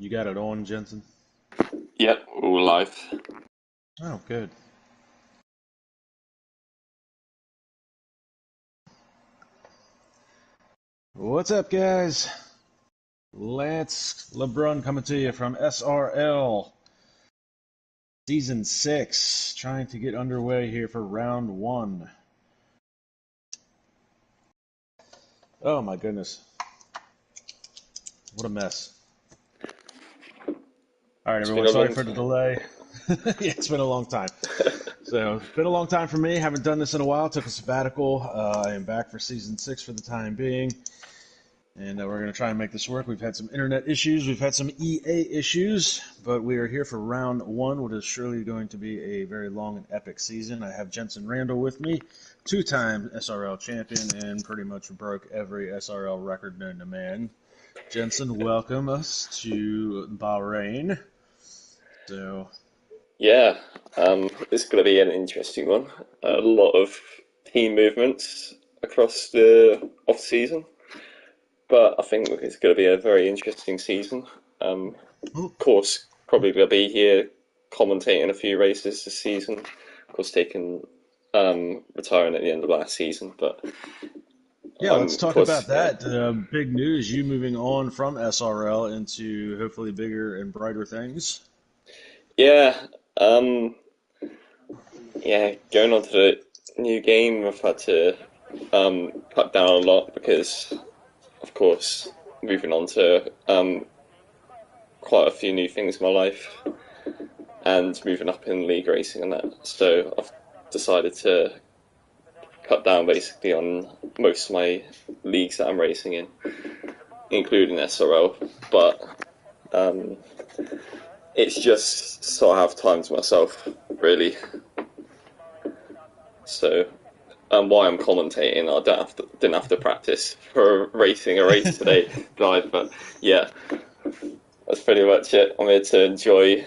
You got it on, Jensen? Yep, all live. Oh, good. What's up, guys? LeBrun coming to you from SRL Season 6, trying to get underway here for Round 1. Oh my goodness. What a mess. Alright, everyone, sorry for the delay. Yeah, it's been a long time. So, it's been a long time for me. Haven't done this in a while. Took a sabbatical. I am back for Season 6 for the time being. And we're going to try and make this work. We've had some internet issues. We've had some EA issues. But we are here for Round 1, what is surely going to be a very long and epic season. I have Jensen Randle with me, two-time SRL champion, and pretty much broke every SRL record known to man. Jensen, welcome us to Bahrain. So, Yeah, it's going to be an interesting one. A lot of team movements across the off-season, but I think it's going to be a very interesting season. Of course, probably going to be here commentating a few races this season. Of course, taking retiring at the end of last season, but yeah, let's talk about that. Big news, you moving on from SRL into hopefully bigger and brighter things. Yeah, going on to the new game, I've had to cut down a lot because, of course, moving on to quite a few new things in my life and moving up in league racing and that. So I've decided to cut down basically on most of my leagues that I'm racing in, including SRL. But it's just so I have time to myself, really. So while I'm commentating, I didn't have to practice for racing a race today live. But yeah, that's pretty much it. I'm here to enjoy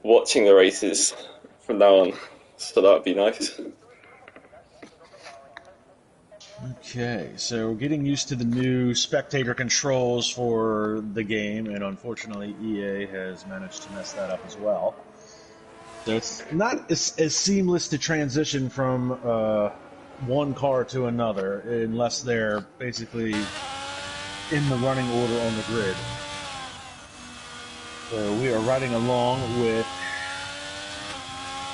watching the races from now on, so that'd be nice. Okay, so getting used to the new Spectator Controls for the game, and unfortunately EA has managed to mess that up as well. So it's not as seamless to transition from one car to another unless they're basically in the running order on the grid. So we are riding along with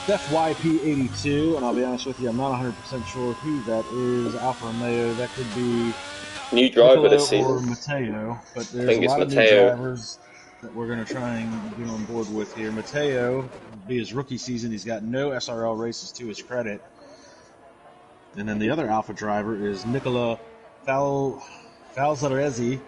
Steph YP82, and I'll be honest with you, I'm not 100% sure who that is. Alfa Romeo, that could be new driver this season or season. Mateo, but there's a lot of new drivers that we're going to try and get on board with here. Mateo will be his rookie season. He's got no SRL races to his credit. And then the other Alpha driver is Nicola Falzaresi,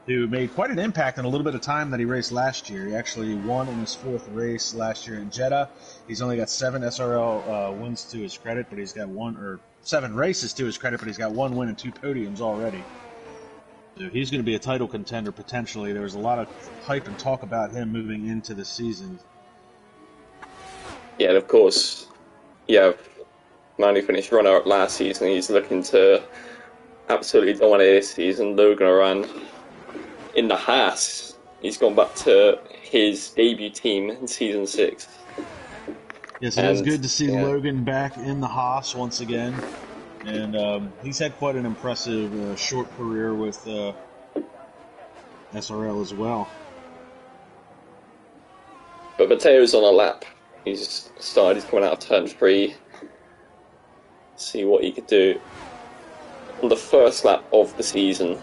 who made quite an impact in a little bit of time that he raced last year. He actually won in his fourth race last year in Jeddah. He's only got 7 SRL wins to his credit, but he's got 7 races to his credit, but he's got 1 win and 2 podiums already. So he's going to be a title contender potentially. There was a lot of hype and talk about him moving into the season. Yeah, and of course, man who finished runner-up last season, he's looking to absolutely dominate this season. Logan ran in the Haas. He's gone back to his debut team in Season 6. Yes, it is good to see Logan back in the Haas once again. And he's had quite an impressive short career with SRL as well. But Mateo's on a lap. He's coming out of turn 3. See what he could do on the first lap of the season.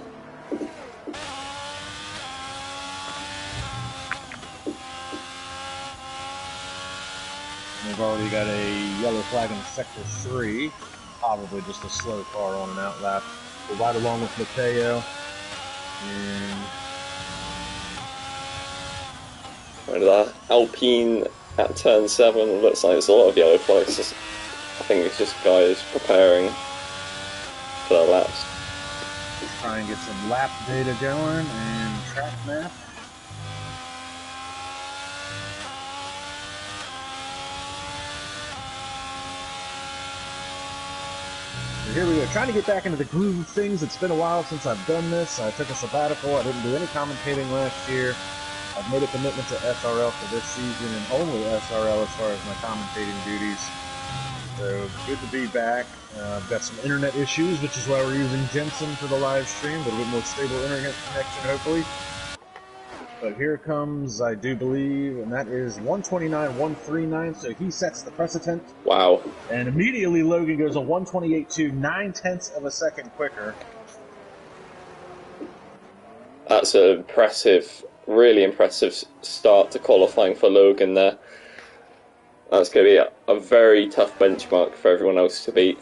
We've already got a yellow flag in Sector 3. Probably just a slow car on an out lap. We'll ride along with Mateo. And that Alpine at turn 7 looks like there's a lot of yellow flags. I think it's just guys preparing for their laps. Let's try and get some lap data going and track map. Here we go, trying to get back into the groove of things. It's been a while since I've done this. I took a sabbatical. I didn't do any commentating last year. I've made a commitment to SRL for this season and only SRL as far as my commentating duties. So good to be back. I've got some internet issues, which is why we're using Jensen for the live stream. A little bit more stable internet connection, hopefully. But here comes, I do believe, and that is 129.139, so he sets the precedent. Wow. And immediately Logan goes a 128.2, 9/10 of a second quicker. That's an impressive, really impressive start to qualifying for Logan there. That's going to be a very tough benchmark for everyone else to beat.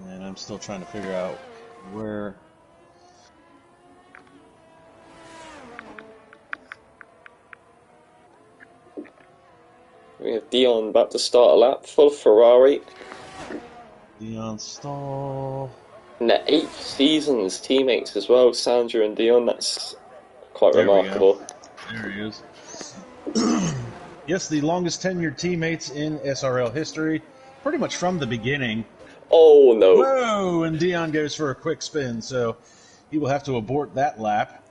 And I'm still trying to figure out where... We have Dion about to start a lap for Ferrari. Dion Stall. In their 8th seasons, teammates as well, Sandra and Dion. That's quite remarkable. There he is. Yes, the longest tenured teammates in SRL history, pretty much from the beginning. Oh no! Whoa! And Dion goes for a quick spin, so he will have to abort that lap.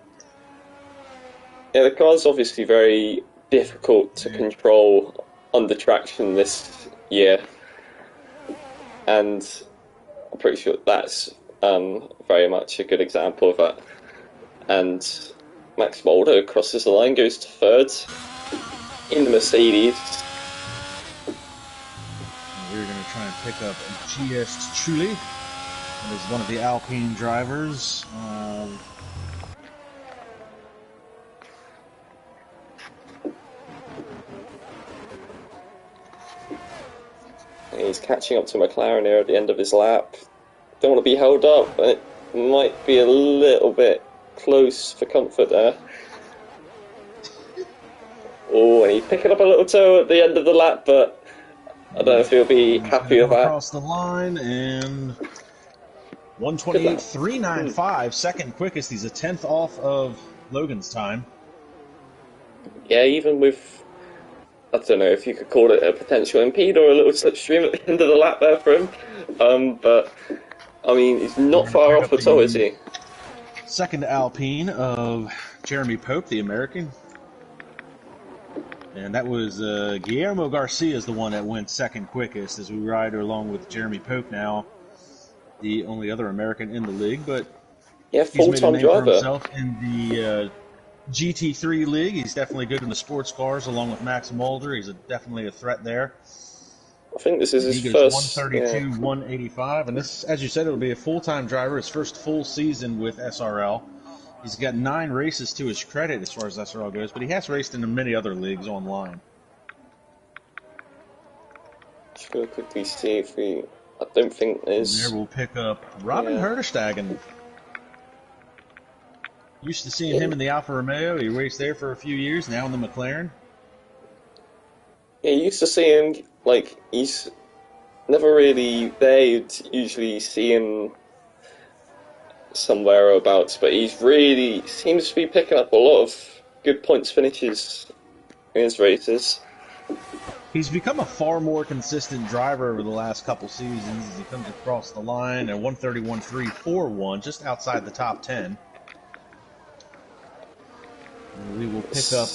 Yeah, the car's obviously very difficult to control under traction this year, and I'm pretty sure that's very much a good example of that. And Max Mulder crosses the line, goes to 3rd in the Mercedes. We're going to try and pick up GS Trulli. That is one of the Alpine drivers. He's catching up to McLaren here at the end of his lap. Don't want to be held up, but it might be a little bit close for comfort there. Oh, and he's picking up a little toe at the end of the lap, but I don't know if he'll be happy with that. Across the line, and 128.395, second quickest. He's a 10th off of Logan's time. Yeah, even with, I don't know if you could call it a potential impede or a little slipstream at the end of the lap there for him. But, I mean, he's not far off at all, is he? Second Alpine of Jeremy Pope, the American. And that was Guillermo Garcia is the one that went second quickest as we ride along with Jeremy Pope now, the only other American in the league. But yeah, he's made a name driver for himself in the GT3 league. He's definitely good in the sports cars along with Max Mulder. He's definitely a threat there. I think this is his he first... 132, 185. And this, as you said, it'll be a full-time driver, his first full season with SRL. He's got 9 races to his credit as far as SRL goes, but he has raced in many other leagues online. Just going to quickly see if we... I don't think there's... And there we'll pick up Robin Herderstagen. Used to seeing him in the Alfa Romeo. He raced there for a few years, now in the McLaren. Yeah, you used to see him, like, he's never really there. You'd usually see him somewhere abouts, but he's really seems to be picking up a lot of good points finishes in his races. He's become a far more consistent driver over the last couple seasons as he comes across the line at 131.341, just outside the top 10. And we will pick up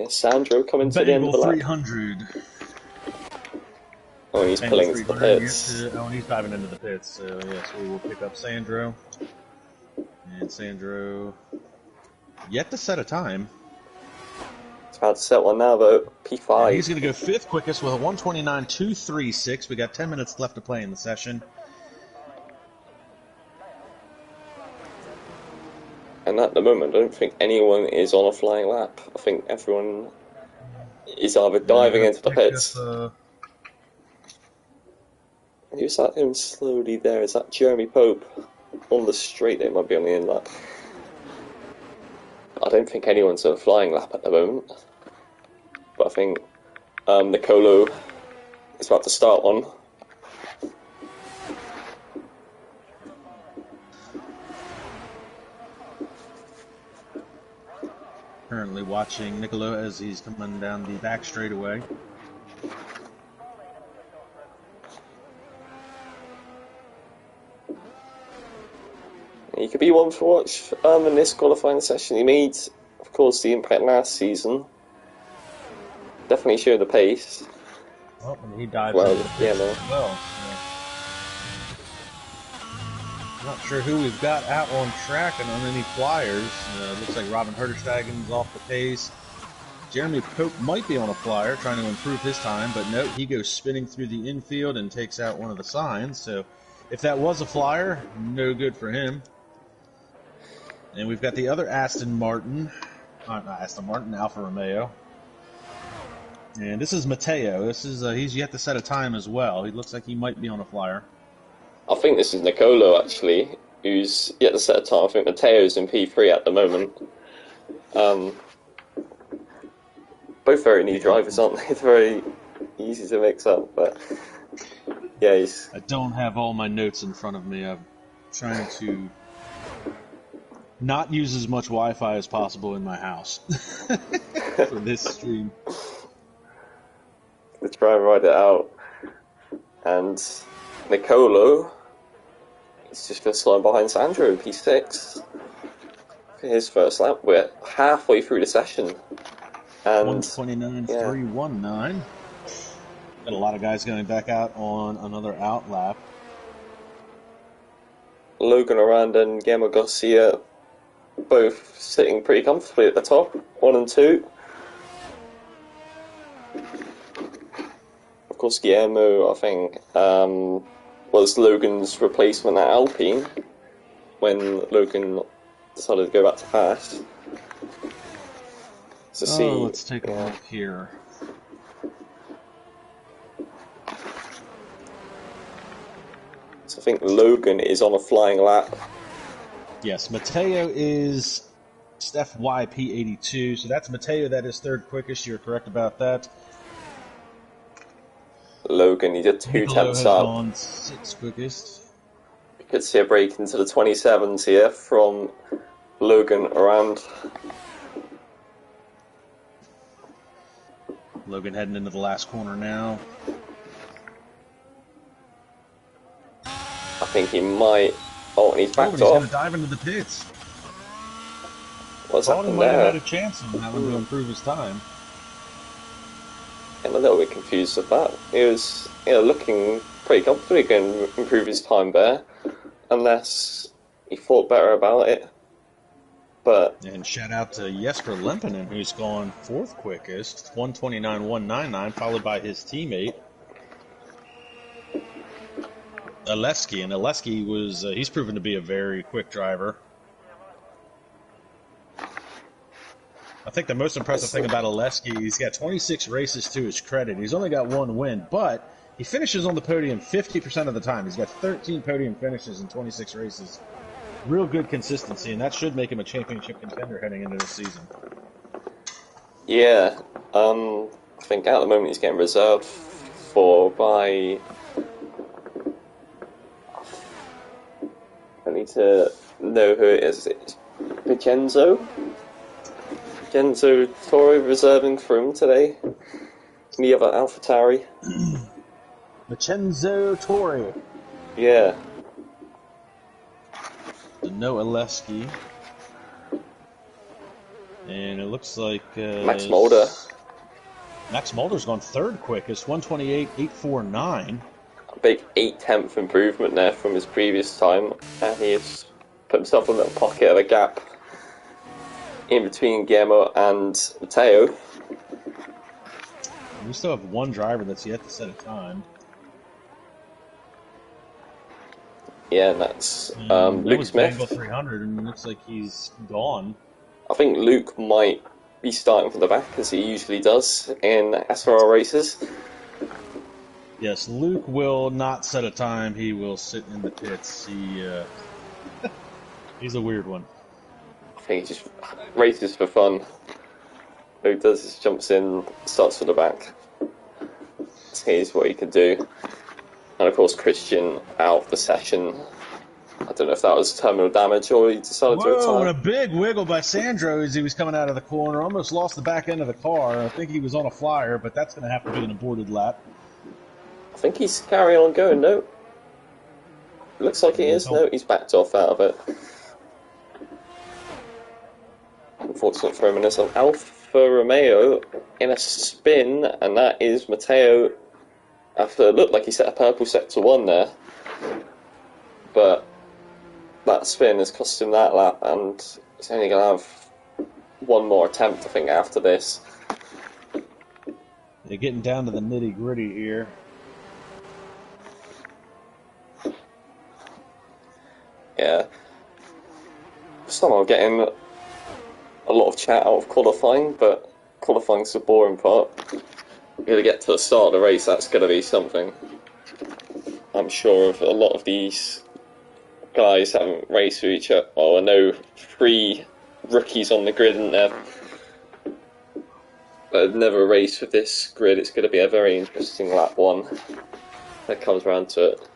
Sandro coming to the end of the lap. 300. Oh, and he's pulling into the pits. And he's diving into the pits. So, yes, we will pick up Sandro. And Sandro yet to set a time. It's about to set one now, though. P5. And he's going to go 5th quickest with a 129.236. We got 10 minutes left to play in the session. And at the moment, I don't think anyone is on a flying lap. I think everyone is either diving into the pits. Who's that going slowly there? Is that Jeremy Pope? On the straight, they might be on the in lap. I don't think anyone's on a flying lap at the moment. But I think Nicolo is about to start one. Currently watching Nicolo as he's coming down the back straightaway. could be one to watch in this qualifying session. He made, of course, the impact last season. Definitely showed the pace. Oh, and he dived Well, into the yeah, pits as well. So. Not sure who we've got out on track and on any flyers. Looks like Robin Herderstagen's off the pace. Jeremy Pope might be on a flyer, trying to improve his time, but note, he goes spinning through the infield and takes out one of the signs. So if that was a flyer, no good for him. And we've got the other Aston Martin, Alfa Romeo. And this is Matteo. This is he's yet to set a time as well. He looks like he might be on a flyer. I think this is Nicolo, actually, who's yet to set a time. I think Matteo's in P3 at the moment. Both very new drivers, aren't they? It's very easy to mix up, but yeah, he's... I don't have all my notes in front of me. I'm trying to not use as much Wi-Fi as possible in my house for this stream. Let's try and ride it out. And Nicolo is just going to slide behind Sandro in P6 for his first lap. We're halfway through the session. And 129.319. Got a lot of guys going back out on another out lap. Logan Aranda and Guillermo Garcia both sitting pretty comfortably at the top, 1 and 2. Of course, Guillermo, I think, was Logan's replacement at Alpine when Logan decided to go back to fast. So let's take a look here. So I think Logan is on a flying lap. Yes, Matteo is Steph YP82, so that's Matteo, that is third quickest. You're correct about that. Logan, he did 2 tenths up. On 6th quickest. You could see a break into the 27s here from Logan around. Logan heading into the last corner now. I think he might... Oh, and he's backed he's off. going to dive into the pits. What's happened might there? have had a chance on that one to improve his time. I'm a little bit confused with that. He was, looking pretty comfortably going to improve his time there, unless he thought better about it. But and shout out to Jesper Lempinen, who's gone 4th quickest, 129.199, followed by his teammate Aleski. And Aleski was he's proven to be a very quick driver. I think the most impressive thing about Aleski, he's got 26 races to his credit. He's only got 1 win, but he finishes on the podium 50% of the time. He's got 13 podium finishes in 26 races. Real good consistency, and that should make him a championship contender heading into this season. yeah, I think at the moment he's getting reserved for by... I need to know who it is. It's Vincenzo Toro reserving for him today. The other AlphaTauri. Vincenzo Torre. Yeah. No Aleski. And it looks like... Max Mulder. Max Mulder's gone 3rd quickest, 128.849. A big 8/10 improvement there from his previous time. And he's put himself in a little pocket of a gap in between Guillermo and Matteo. We still have one driver that's yet to set a time. Yeah, and that's Luke Smith. 300, and it looks like he's gone. I think Luke might be starting from the back, as he usually does in SRL races. Yes, Luke will not set a time. He will sit in the pits. He's a weird one. I think he just races for fun. What he does is jumps in, starts from the back. Here's what he can do. And of course, Christian out of the session. I don't know if that was terminal damage or he decided to retire. Whoa, and a big wiggle by Sandro as he was coming out of the corner. Almost lost the back end of the car. I think he was on a flyer, but that's going to have to be an aborted lap. I think he's carrying on going, no? Looks like he is, no? He's backed off out of it. unfortunate for him, and there's an Alfa Romeo in a spin, and that is Matteo. After it looked like he set a purple sector 1 there, but that spin has cost him that lap, and he's only going to have one more attempt, I think, after this. They're getting down to the nitty-gritty here. Yeah. Somehow getting a lot of chat out of qualifying, but qualifying's the boring part. We're going to get to the start of the race, that's going to be something. I'm sure of a lot of these guys haven't raced with each other. Well, I know 3 rookies on the grid, isn't there? But I've never raced with this grid. It's going to be a very interesting lap 1 that comes around to it.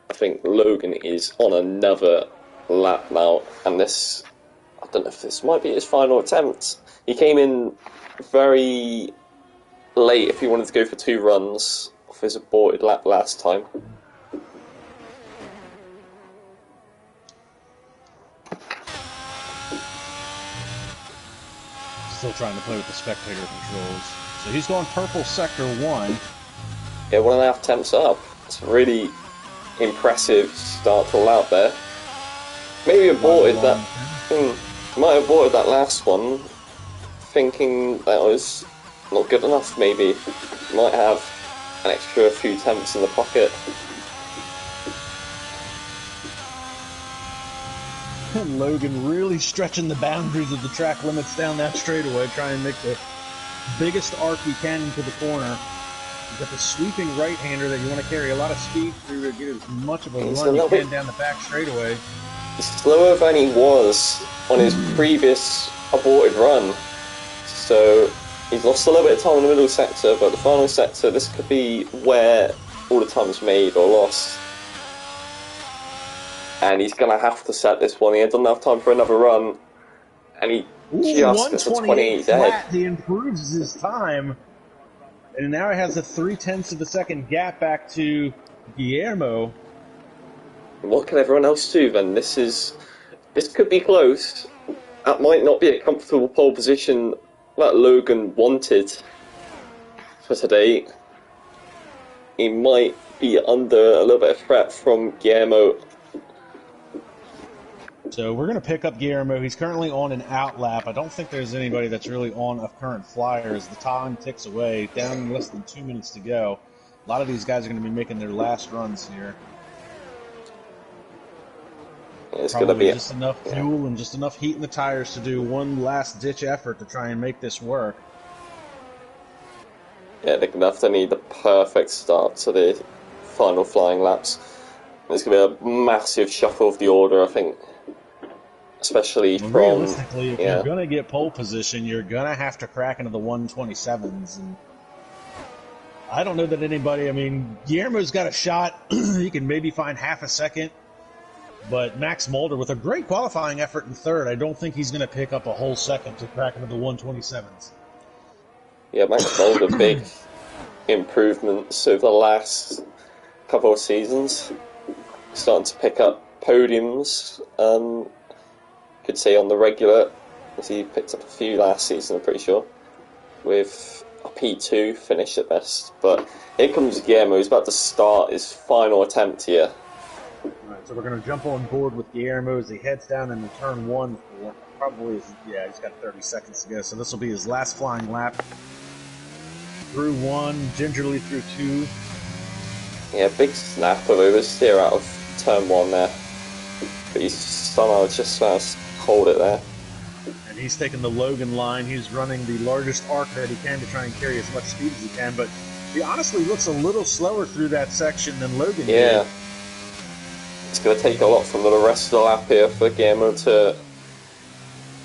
I think Logan is on another lap now, and this, I don't know if this might be his final attempt. He came in very late if he wanted to go for 2 runs off his aborted lap last time. Still trying to play with the spectator controls. So he's going purple sector 1. Yeah, 1.5 attempts up. It's a really impressive start to lap there. Maybe aborted that. Might have aborted that last one, thinking that was not good enough. Maybe might have an extra few attempts in the pocket. Logan really stretching the boundaries of the track limits down that straightaway, trying to make the biggest arc he can into the corner. You've got the sweeping right-hander that you want to carry a lot of speed through to get as much of a run you can down the back straightaway. He's slower than he was on his previous aborted run. So he's lost a little bit of time in the middle sector, but the final sector, this could be where all the time's made or lost. And he's going to have to set this one. He doesn't have time for another run. And he just gets a 28 ahead. He improves his time. And now he has a 0.3 of a second gap back to Guillermo. What can everyone else do then? This could be close. That might not be a comfortable pole position that Logan wanted for today. He might be under a little bit of threat from Guillermo. So we're going to pick up Guillermo. He's currently on an out lap. I don't think there's anybody that's really on a current flyer as the time ticks away. Down less than 2 minutes to go. A lot of these guys are going to be making their last runs here. It's going to be just enough fuel and just enough heat in the tires to do one last ditch effort to try and make this work. Yeah, they're going to have to need the perfect start to the final flying laps. There's going to be a massive shuffle of the order, I think. Especially from... Realistically, if you're going to get pole position, you're going to have to crack into the 127s. And I don't know that anybody... I mean, Guillermo's got a shot. He can maybe find half a second. But Max Mulder, with a great qualifying effort in third, I don't think he's going to pick up a whole second to crack into the 127s. Yeah, Max Mulder, big improvements over the last couple of seasons. Starting to pick up podiums. Could say on the regular, as he picked up a few last season, I'm pretty sure, with a P2 finish at best. But here comes Guillermo. He's about to start his final attempt here. Alright, so we're going to jump on board with Guillermo as he heads down into turn 1. He's got 30 seconds to go, so this will be his last flying lap. Through 1, gingerly through 2. Yeah, big snap of oversteer out of turn 1 there. But he's somehow just hold it there. And he's taking the Logan line. He's running the largest arc that he can to try and carry as much speed as he can, but he honestly looks a little slower through that section than Logan did. Yeah. It's going to take a lot from the rest of the lap here for Guillermo to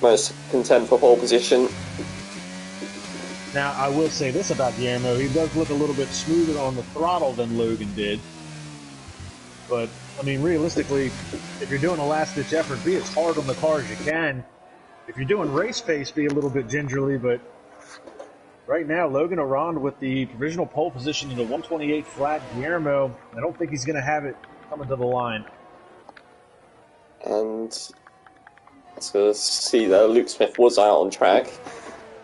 most contend for pole position. Now, I will say this about Guillermo. He does look a little bit smoother on the throttle than Logan did. But, I mean, realistically, if you're doing a last-ditch effort, be as hard on the car as you can. If you're doing race pace, be a little bit gingerly, but right now, Logan around with the provisional pole position in the 128 flat. Guillermo, I don't think he's going to have it coming to the line. And So see that Luke Smith was out on track,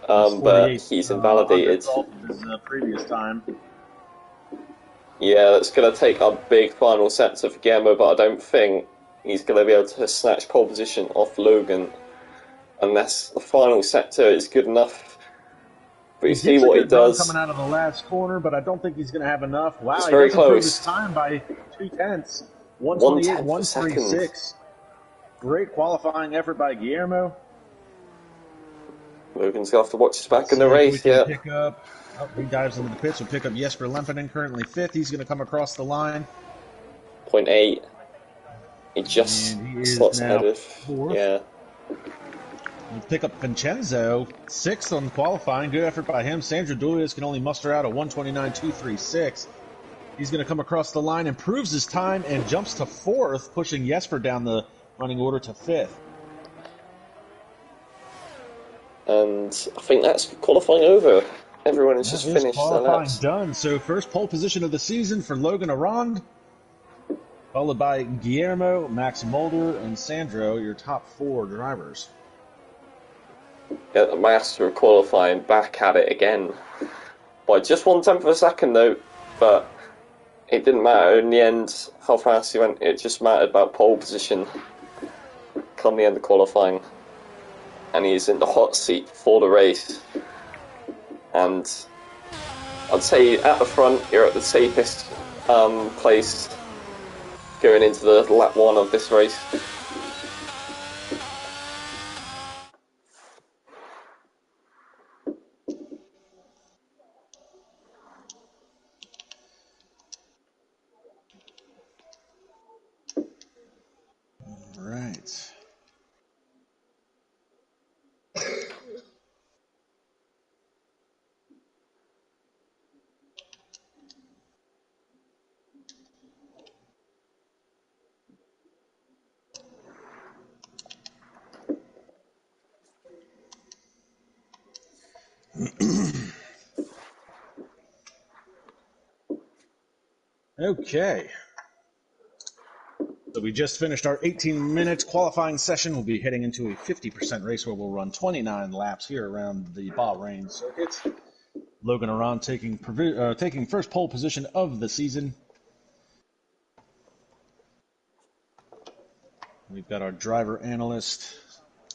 but he's invalidated. His previous time. Yeah, that's going to take a big final sector for Guillermo, but I don't think he's going to be able to snatch pole position off Logan unless the final sector is good enough. But you see what he does. Coming out of the last corner, but I don't think he's going to have enough. Wow, it's very close. Improve his time by 0.2, 1:28, 1:36. Great qualifying effort by Guillermo. Logan's going to have to watch his back in the race. Yeah. He dives into the pits. We'll pick up Jesper Lempinen, currently 5th. He's going to come across the line. 0.8. He just slots ahead of. 4th. Yeah. We'll pick up Vincenzo, 6th on qualifying. Good effort by him. Sandro Dulius can only muster out a 1:29.236. He's going to come across the line, improves his time, and jumps to 4th, pushing Jesper down the running order to 5th. And I think that's qualifying over. Everyone has just finished their laps. Done. So first pole position of the season for Logan Arand, followed by Guillermo, Max Mulder, and Sandro, your top 4 drivers. Yeah, the master of qualifying back at it again by just 1/10 of a second though, but it didn't matter in the end how fast he went. It just mattered about pole position come the end of qualifying, and he's in the hot seat for the race. And I'd say at the front you're at the safest place going into the lap 1 of this race. Right. Okay. So we just finished our 18-minute qualifying session. We'll be heading into a 50% race where we'll run 29 laps here around the Bahrain circuit. Logan Arand taking first pole position of the season. We've got our driver analyst,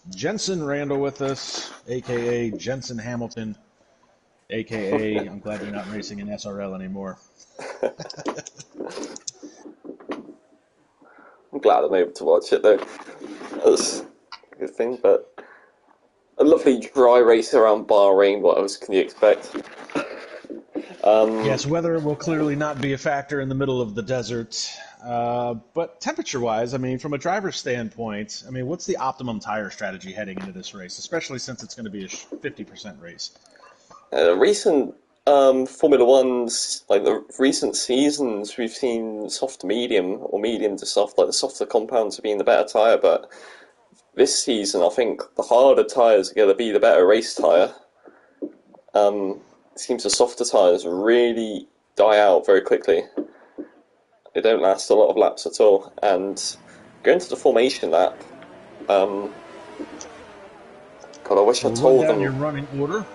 Jensen Randle, with us, a.k.a. Jensen Hamilton, a.k.a. I'm glad you're not racing in SRL anymore. I'm glad I'm able to watch it though. That's a good thing, but a lovely dry race around Bahrain. What else can you expect? Yes, weather will clearly not be a factor in the middle of the desert. But temperature-wise, I mean, from a driver's standpoint, I mean, what's the optimum tire strategy heading into this race, especially since it's going to be a 50% race? Recent Formula Ones, like the recent seasons, we've seen soft to medium or medium to soft, like the softer compounds being the better tyre, but this season I think the harder tyres are going to be the better race tyre. It seems the softer tyres really die out very quickly. They don't last a lot of laps at all, and going to the formation lap, God, I wish I told them. Your running order.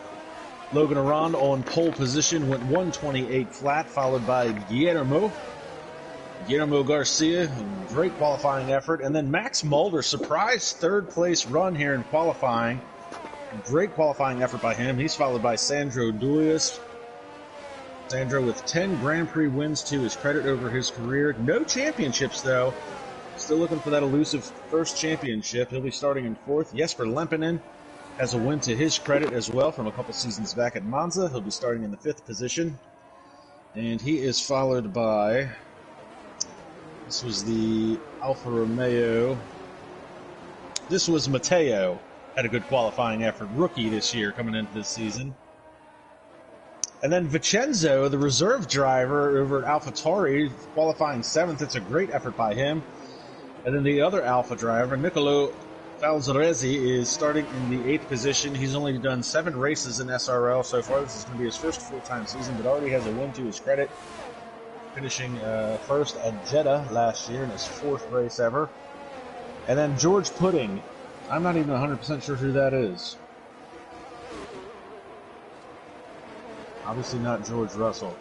Logan Arand on pole position went 1:28 flat, followed by Guillermo Garcia, great qualifying effort, and then Max Mulder, surprise third place run here in qualifying. Great qualifying effort by him. He's followed by Sandro Dulius. Sandro with 10 Grand Prix wins to his credit over his career. No championships, though. Still looking for that elusive first championship. He'll be starting in 4th. Jesper Lempinen has a win to his credit as well from a couple seasons back at Monza. He'll be starting in the 5th position. And he is followed by... This was the Alfa Romeo. This was Matteo. Had a good qualifying effort. Rookie this year coming into this season. And then Vincenzo, the reserve driver over at AlphaTauri, qualifying 7th. It's a great effort by him. And then the other Alpha driver, Nicolo Falzaresi, is starting in the 8th position. He's only done 7 races in SRL so far. This is going to be his first full-time season, but already has a win to his credit, finishing first at Jeddah last year in his 4th race ever. And then George Pudding I'm not even 100% sure who that is. Obviously not George Russell.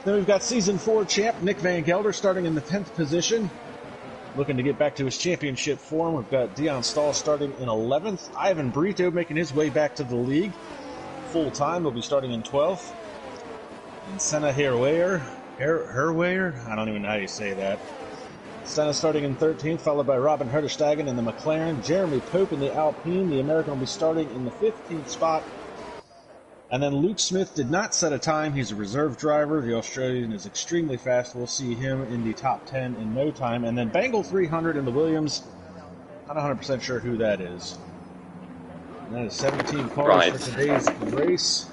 Then we've got Season 4 champ Nick Van Gelder starting in the 10th position. Looking to get back to his championship form. We've got Dion Stahl starting in 11th. Ivan Brito making his way back to the league. Full time, will be starting in 12th. And Senna Herweyer, I don't even know how you say that. Senna starting in 13th, followed by Robin Herterstegen in the McLaren. Jeremy Pope in the Alpine. The American will be starting in the 15th spot. And then Luke Smith did not set a time. He's a reserve driver. The Australian is extremely fast. We'll see him in the top 10 in no time. And then Bangle 300 in the Williams. Not 100% sure who that is. And that is 17 cars for today's race.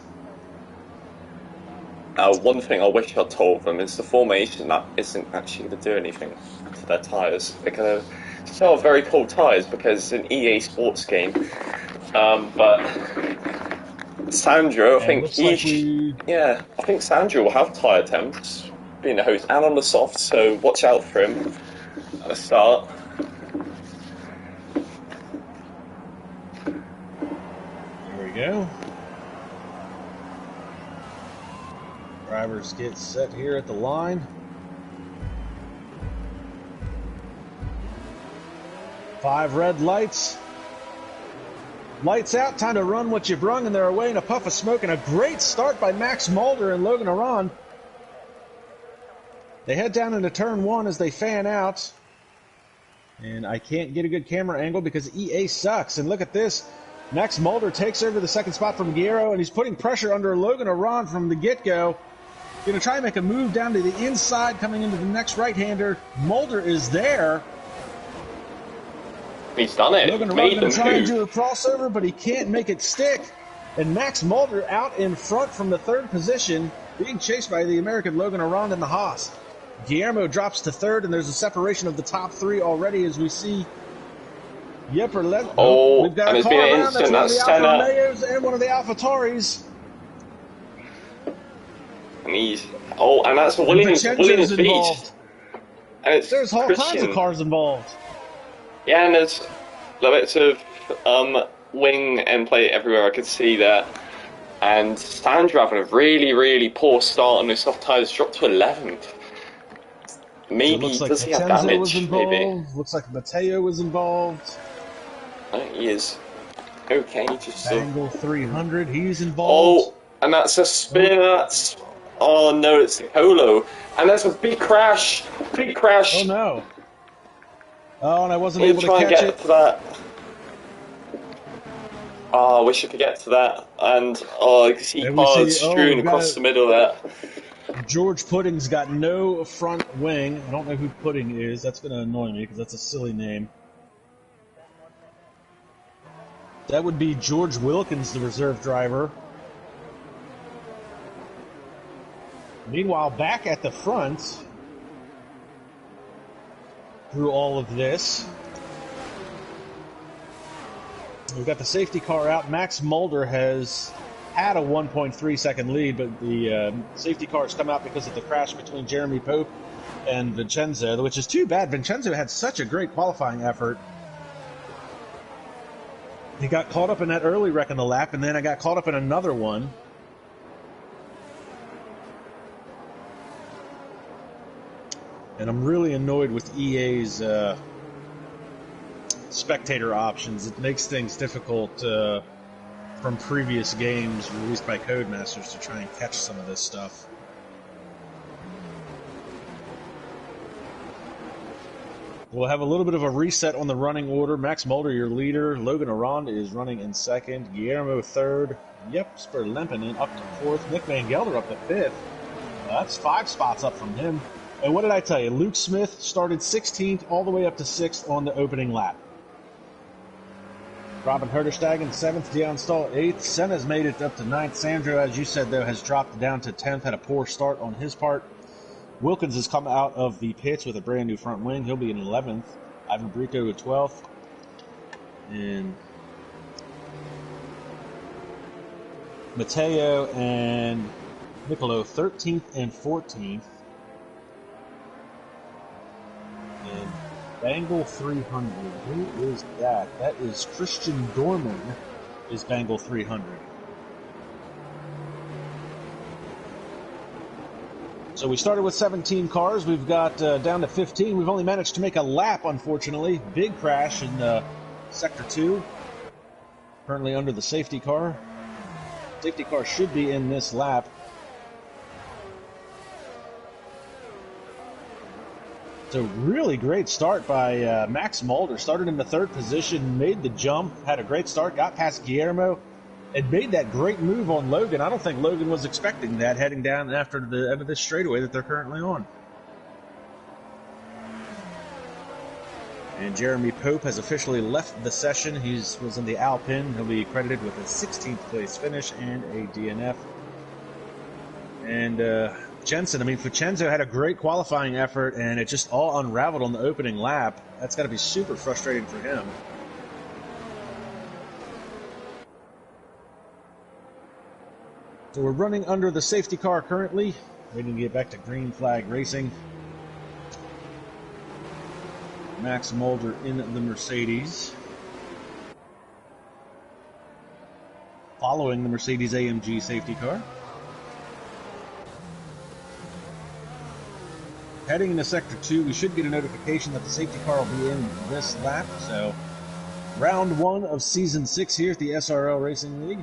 One thing I wish I'd told them is the formation that isn't actually going to do anything to their tyres. They're going to sell very cold tyres because it's an EA Sports game. But Sandro, I think I think Sandro will have tyre temps being the host and on the soft, so watch out for him at the start. There we go. Drivers get set here at the line. 5 red lights. Lights out, time to run what you brung, and they're away in a puff of smoke, and a great start by Max Mulder and Logan Aron. They head down into turn 1 as they fan out. And I can't get a good camera angle because EA sucks. And look at this. Max Mulder takes over the second spot from Guerrero, and he's putting pressure under Logan Aron from the get-go. Going to try and make a move down to the inside, coming into the next right-hander. Mulder is there. He's done it. Logan Aron trying to do a crossover, but he can't make it stick. And Max Mulder out in front from the 3rd position, being chased by the American Logan Aron in the Haas. Guillermo drops to 3rd, and there's a separation of the top 3 already as we see we've got a car around. That's one of the Alfa Romeos and one of the Alfa Tauris. And that's Williams Beach. And there's all kinds of cars involved. Yeah, and there's bits of wing end plate everywhere I could see there. And Sandro having a really, really poor start on his soft tyres, dropped to 11th. Maybe, so does he have damage? Was involved. Maybe. Looks like Matteo was involved. He is. Okay, just Angle 300, he's involved. Oh, and that's a spin. Oh no, it's the Colo. And there's a big crash. Big crash. Oh no. Oh, and I wasn't able to catch it. To that. Oh, I wish I could get to that. And I can see cars strewn across the middle there. George Pudding's got no front wing. I don't know who Pudding is. That's going to annoy me because that's a silly name. That would be George Wilkins, the reserve driver. Meanwhile, back at the front, through all of this, we've got the safety car out. Max Mulder has had a 1.3 second lead, but the safety car has come out because of the crash between Jeremy Pope and Vincenzo, which is too bad. Vincenzo had such a great qualifying effort. He got caught up in that early wreck in the lap, and then I got caught up in another one. And I'm really annoyed with EA's spectator options. It makes things difficult from previous games released by Codemasters to try and catch some of this stuff. We'll have a little bit of a reset on the running order. Max Mulder, your leader. Logan Aron is running in 2nd. Guillermo 3rd. Jesper Lempinen up to 4th. Nick Van Gelder up to 5th. That's 5 spots up from him. And what did I tell you? Luke Smith started 16th all the way up to 6th on the opening lap. Robin Herterstegen 7th. Dion Stahl 8th. Senna's made it up to 9th. Sandro, as you said, though, has dropped down to 10th. Had a poor start on his part. Wilkins has come out of the pits with a brand new front wing. He'll be in 11th. Ivan Brito at 12th. And Matteo and Niccolo 13th and 14th. And Bangle 300. Who is that? That is Christian Dorman is Bangle 300. So we started with 17 cars. We've got down to 15. We've only managed to make a lap, unfortunately. Big crash in Sector 2. Currently under the safety car. Safety car should be in this lap. So really great start by Max Mulder. Started in the 3rd position, made the jump, had a great start, got past Guillermo, and made that great move on Logan. I don't think Logan was expecting that heading down after the end of this straightaway that they're currently on. And Jeremy Pope has officially left the session. He was in the Alpine. He'll be credited with a 16th place finish and a DNF. And Jensen, I mean, Vincenzo had a great qualifying effort, and it just all unraveled on the opening lap. That's got to be super frustrating for him. So we're running under the safety car currently, waiting to get back to green flag racing. Max Mulder in the Mercedes. Following the Mercedes AMG safety car. Heading into Sector 2, we should get a notification that the safety car will be in this lap. So, round 1 of Season 6 here at the SRL Racing League.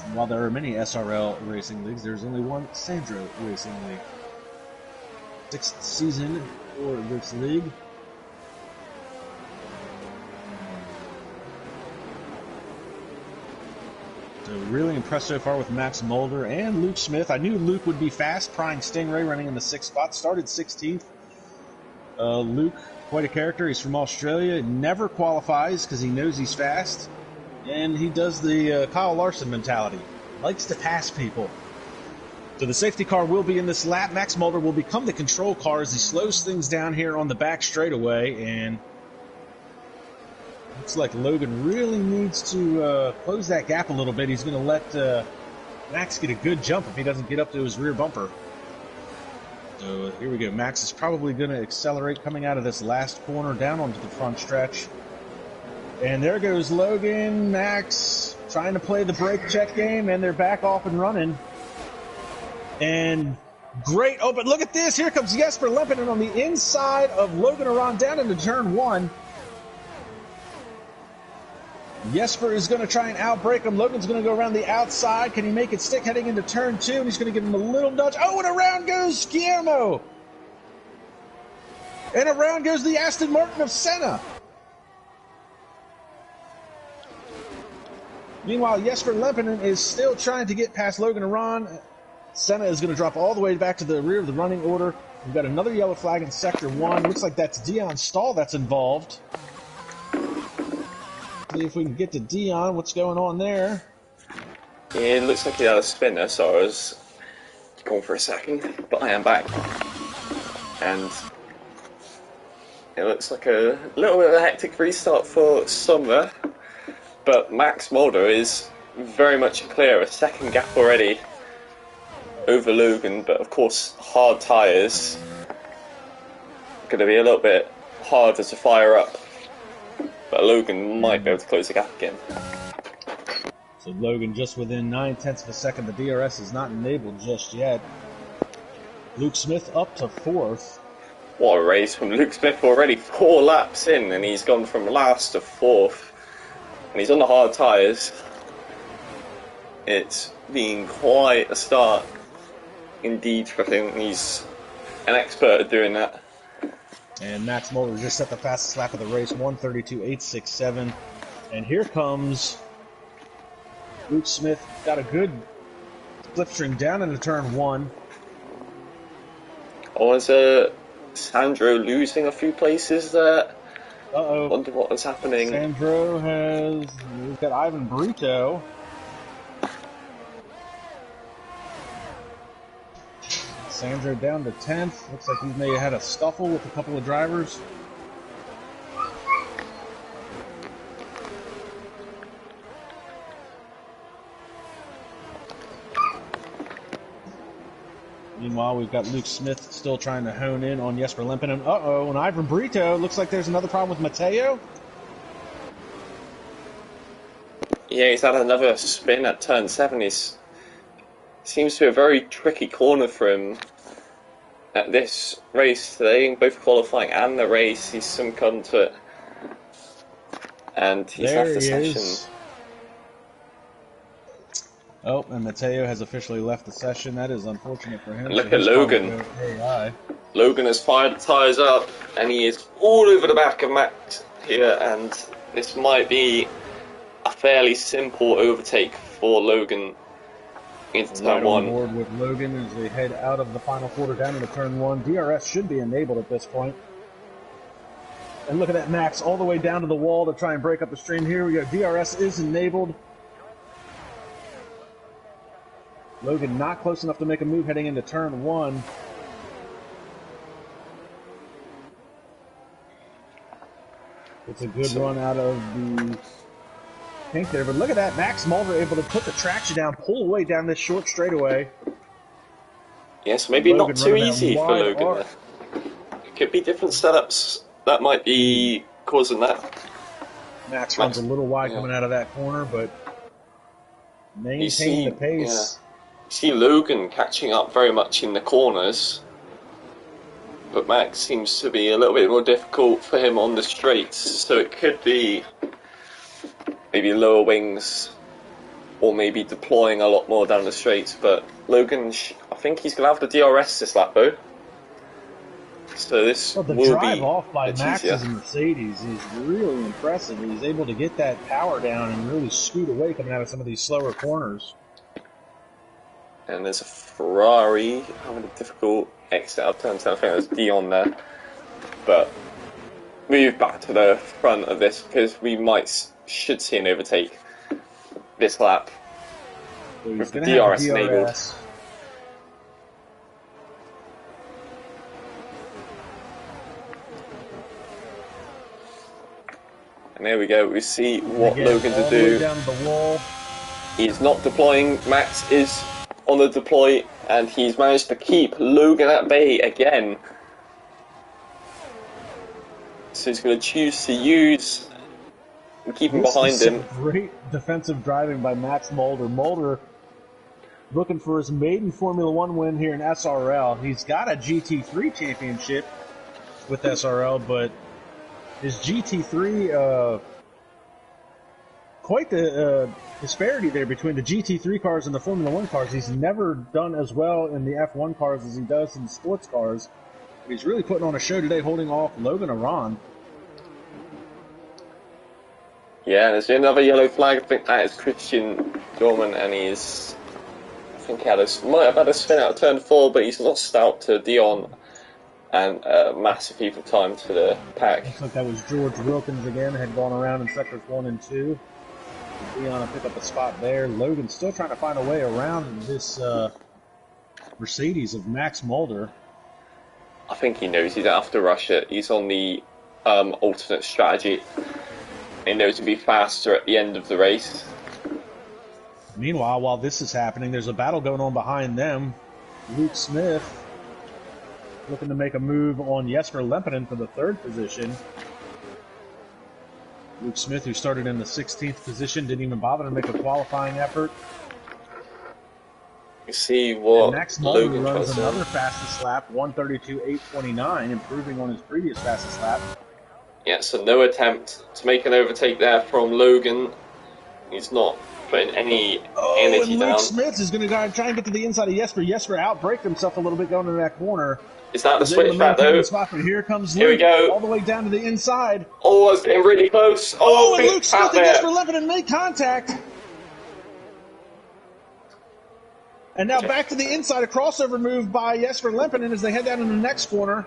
And while there are many SRL Racing Leagues, there's only one Sandro Racing League. 6th season for this league. So really impressed so far with Max Mulder and Luke Smith. I knew Luke would be fast, prying Stingray, running in the 6th spot. Started 16th. Luke, quite a character. He's from Australia. Never qualifies because he knows he's fast. And he does the Kyle Larson mentality. Likes to pass people. So the safety car will be in this lap. Max Mulder will become the control car as he slows things down here on the back straightaway. And looks like Logan really needs to close that gap a little bit. He's going to let Max get a good jump if he doesn't get up to his rear bumper. So here we go. Max is probably going to accelerate coming out of this last corner down onto the front stretch. And there goes Logan, Max trying to play the brake check game, and they're back off and running. And great open. Look at this. Here comes Jesper Lempinen on the inside of Logan Aron down into turn 1. Jesper is going to try and outbrake him. Logan's going to go around the outside. Can he make it stick heading into turn 2? And he's going to give him a little nudge. Oh, and around goes Guillermo. And around goes the Aston Martin of Senna. Meanwhile, Jesper Lempinen is still trying to get past Logan Aron. Senna is going to drop all the way back to the rear of the running order. We've got another yellow flag in Sector 1. Looks like that's Dion Stahl that's involved. See if we can get to Dion. What's going on there? Yeah, it looks like he had a spinner, so I was gone for a second, but I am back. And it looks like a little bit of a hectic restart for Summer, but Max Mulder is very much clear, a second gap already over Logan, but of course hard tyres going to be a little bit harder to fire up. But Logan might be able to close the gap again. So Logan just within 9/10 of a second. The DRS is not enabled just yet. Luke Smith up to 4th. What a race from Luke Smith already. 4 laps in and he's gone from last to 4th. And he's on the hard tyres. It's been quite a start indeed for him. He's an expert at doing that. And Max Mulder just set the fastest lap of the race, 1:32.867. And here comes Luke Smith. Got a good slipstream down into turn 1. Was Sandro losing a few places there? Uh-oh. Wonder what was happening. Sandro we've got Ivan Brito. Sandro down to 10th. Looks like he may have had a scuffle with a couple of drivers. Meanwhile, we've got Luke Smith still trying to hone in on Jesper Lempinen. Uh-oh, and Ivan Brito. Looks like there's another problem with Matteo. Yeah, he's had another spin at turn 7. Seems to be a very tricky corner for him at this race today, both qualifying and the race. He's succumbed to it, and he's left the session. Oh, and Matteo has officially left the session. That is unfortunate for him. And look at Logan. Logan has fired the tyres up, and he is all over the back of Max here, and this might be a fairly simple overtake for Logan into turn 1. On board with Logan as they head out of the final quarter down into turn 1. DRS should be enabled at this point. And look at that, Max all the way down to the wall to try and break up the stream. Here we go. DRS is enabled. Logan not close enough to make a move heading into turn 1. It's a good run out of the pink there, but look at that. Max Mulder able to put the traction down, pull away down this short straightaway. Yes, maybe not too easy for Logan. It could be different setups that might be causing that. Max runs a little wide coming out of that corner, but maintaining the pace. You see Logan catching up very much in the corners, but Max seems to be a little bit more difficult for him on the straights, so it could be maybe lower wings or maybe deploying a lot more down the straights. But Logan, I think he's going to have the DRS this lap though, so this will be the drive off by Max's easier. Mercedes is really impressive. He's able to get that power down and really scoot away coming out of some of these slower corners. And there's a Ferrari having a difficult exit out of turn 10. I think there's Dion there. But move back to the front of this because we should see an overtake this lap with the DRS enabled. And there we go. We see what Logan to do. Down the wall. He's not deploying. Max is on the deploy, and he's managed to keep Logan at bay again. So he's going to choose to use and keep him behind him. Great defensive driving by Max Mulder. Mulder looking for his maiden Formula One win here in SRL. He's got a GT3 championship with SRL, but his GT3, quite the disparity there between the GT3 cars and the Formula One cars. He's never done as well in the F1 cars as he does in the sports cars. He's really putting on a show today, holding off Logan Aron. Yeah, there's another yellow flag. I think that is Christian Dorman, and he's, I think he might have had a spin out of turn 4, but he's lost out to Dion and a massive heap of time to the pack. Looks like that was George Wilkins again, had gone around in sectors 1 and 2. Dion will pick up a spot there. Logan still trying to find a way around this Mercedes of Max Mulder. I think he knows he doesn't have to rush it. He's on the alternate strategy. He knows to be faster at the end of the race. Meanwhile, while this is happening, there's a battle going on behind them. Luke Smith looking to make a move on Jesper Lempinen for the 3rd position. Luke Smith, who started in the 16th position, didn't even bother to make a qualifying effort. You see what Max Mulder Logan runs another fastest lap, 1:32.829, improving on his previous fastest lap. Yeah, so no attempt to make an overtake there from Logan. He's not putting any energy and down. Luke Smith is going to try and get to the inside of Jesper. Jesper outbraked himself a little bit going into that corner. Is that the switch back though? Here comes Luke. Here we go. All the way down to the inside. Oh, it's getting really close. Oh, and Luke Smith and Jesper Lempinen make contact. And now back to the inside, a crossover move by Jesper Lempinen as they head down in the next corner.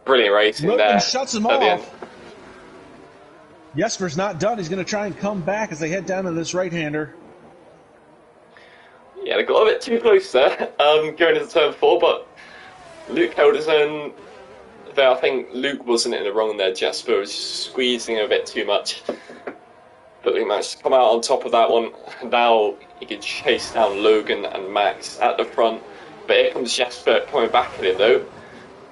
Brilliant racing Logan there. Shuts him off. Jesper's not done. He's going to try and come back as they head down to this right-hander. Yeah, they got a bit too close there, going into turn 4, but Luke held his own there. I think Luke wasn't in the wrong there. Jesper was squeezing a bit too much. But he managed to come out on top of that one. Now he can chase down Logan and Max at the front. but here comes Jesper coming back at it though.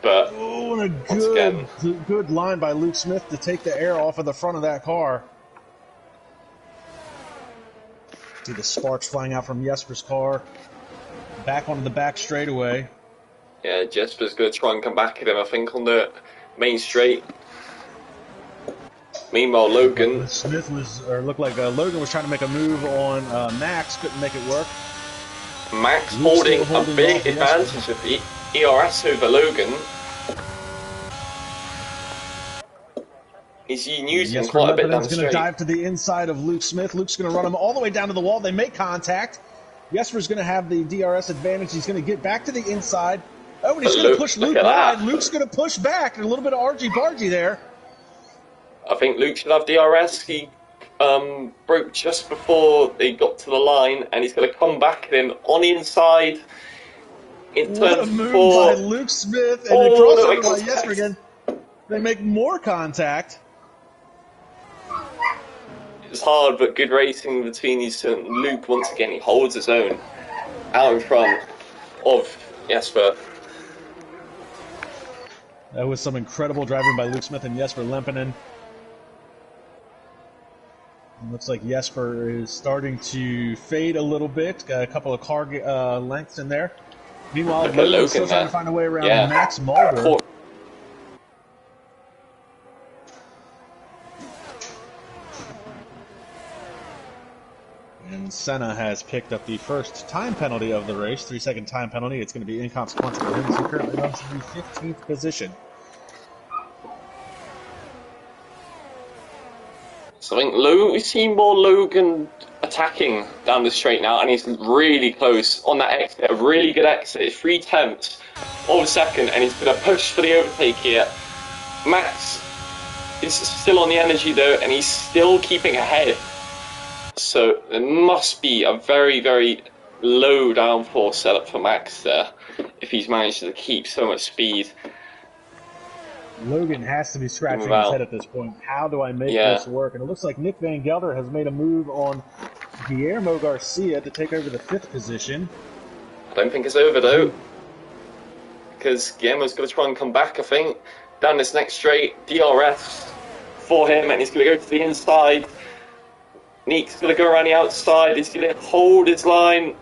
But oh, and once again, good line by Luke Smith to take the air off of the front of that car. See the sparks flying out from Jesper's car. Back onto the back straightaway. Yeah, Jesper's going to try and come back at him, I think, on the main straight. Meanwhile, Logan... looked like Logan was trying to make a move on Max, couldn't make it work. Max holding a big advantage of the ERS over Logan. He's using quite a bit down the straight. Going to dive to the inside of Luke Smith. Luke's going to run him all the way down to the wall. They make contact. Jesper's going to have the DRS advantage. He's going to get back to the inside. Oh, and he's going to push Luke wide. Luke's going to push back. And a little bit of argy-bargy there. I think Luke should have DRS. He broke just before they got to the line, and he's going to come back at him on the inside. What a move by Luke Smith. And the crossover by Jesper again. They make more contact. It's hard, but good racing between these two. Luke, once again, he holds his own out in front of Jesper. That was some incredible driving by Luke Smith and Jesper Lempinen. Looks like Jesper is starting to fade a little bit. Got a couple of car lengths in there. Meanwhile, Logan's still trying to find a way around Max Mulder. And Senna has picked up the first time penalty of the race, 3-second time penalty. It's going to be inconsequential for him, so he currently runs in the 15th position. So I think we've seen more Logan attacking down the straight now, and he's really close on that exit, a really good exit. It's 3/10 of a second, and he's going to push for the overtake here. Max is still on the energy though, and he's still keeping ahead. So there must be a very, very low downforce setup for Max there if he's managed to keep so much speed. Logan has to be scratching his head at this point. How do I make this work? And it looks like Nick Van Gelder has made a move on Guillermo Garcia to take over the 5th position. I don't think it's over though, because Guillermo's going to try and come back, I think, down this next straight. DRS for him, and he's going to go to the inside. Nick's going to go around the outside. He's going to hold his line.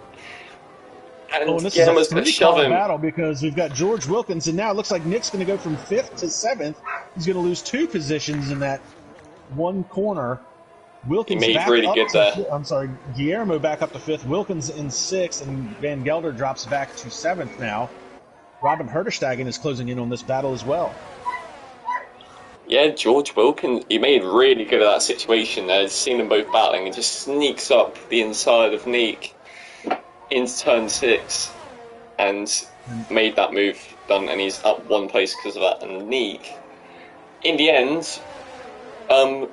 And this Guillermo's is a going to shove him. Battle because we've got George Wilkins, and now it looks like Nick's going to go from 5th to 7th. He's going to lose 2 positions in that one corner. Wilkins he made really good there. Guillermo back up to 5th. Wilkins in 6th, and Van Gelder drops back to 7th now. Robin Herterstegen is closing in on this battle as well. Yeah, George Wilkins, he made really good at that situation there. Seeing them both battling, and just sneaks up the inside of Nick into turn 6 and made that move done, and he's up 1 place because of that. And Nick, in the end,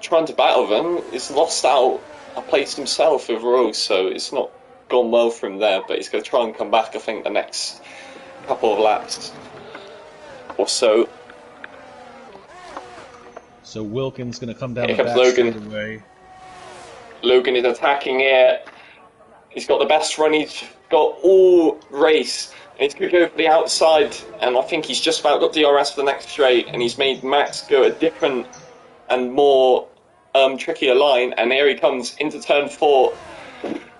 trying to battle them, is lost out a place himself overall, so it's not gone well for him there, but he's going to try and come back, I think, the next couple of laps or so. So Wilkins going to come down Here the comes back Logan. straightaway. Logan is attacking here. He's got the best run he's got all race. And he's going to go for the outside, and I think he's just about got DRS for the next straight, and he's made Max go a different and more trickier line, and here he comes into turn 4.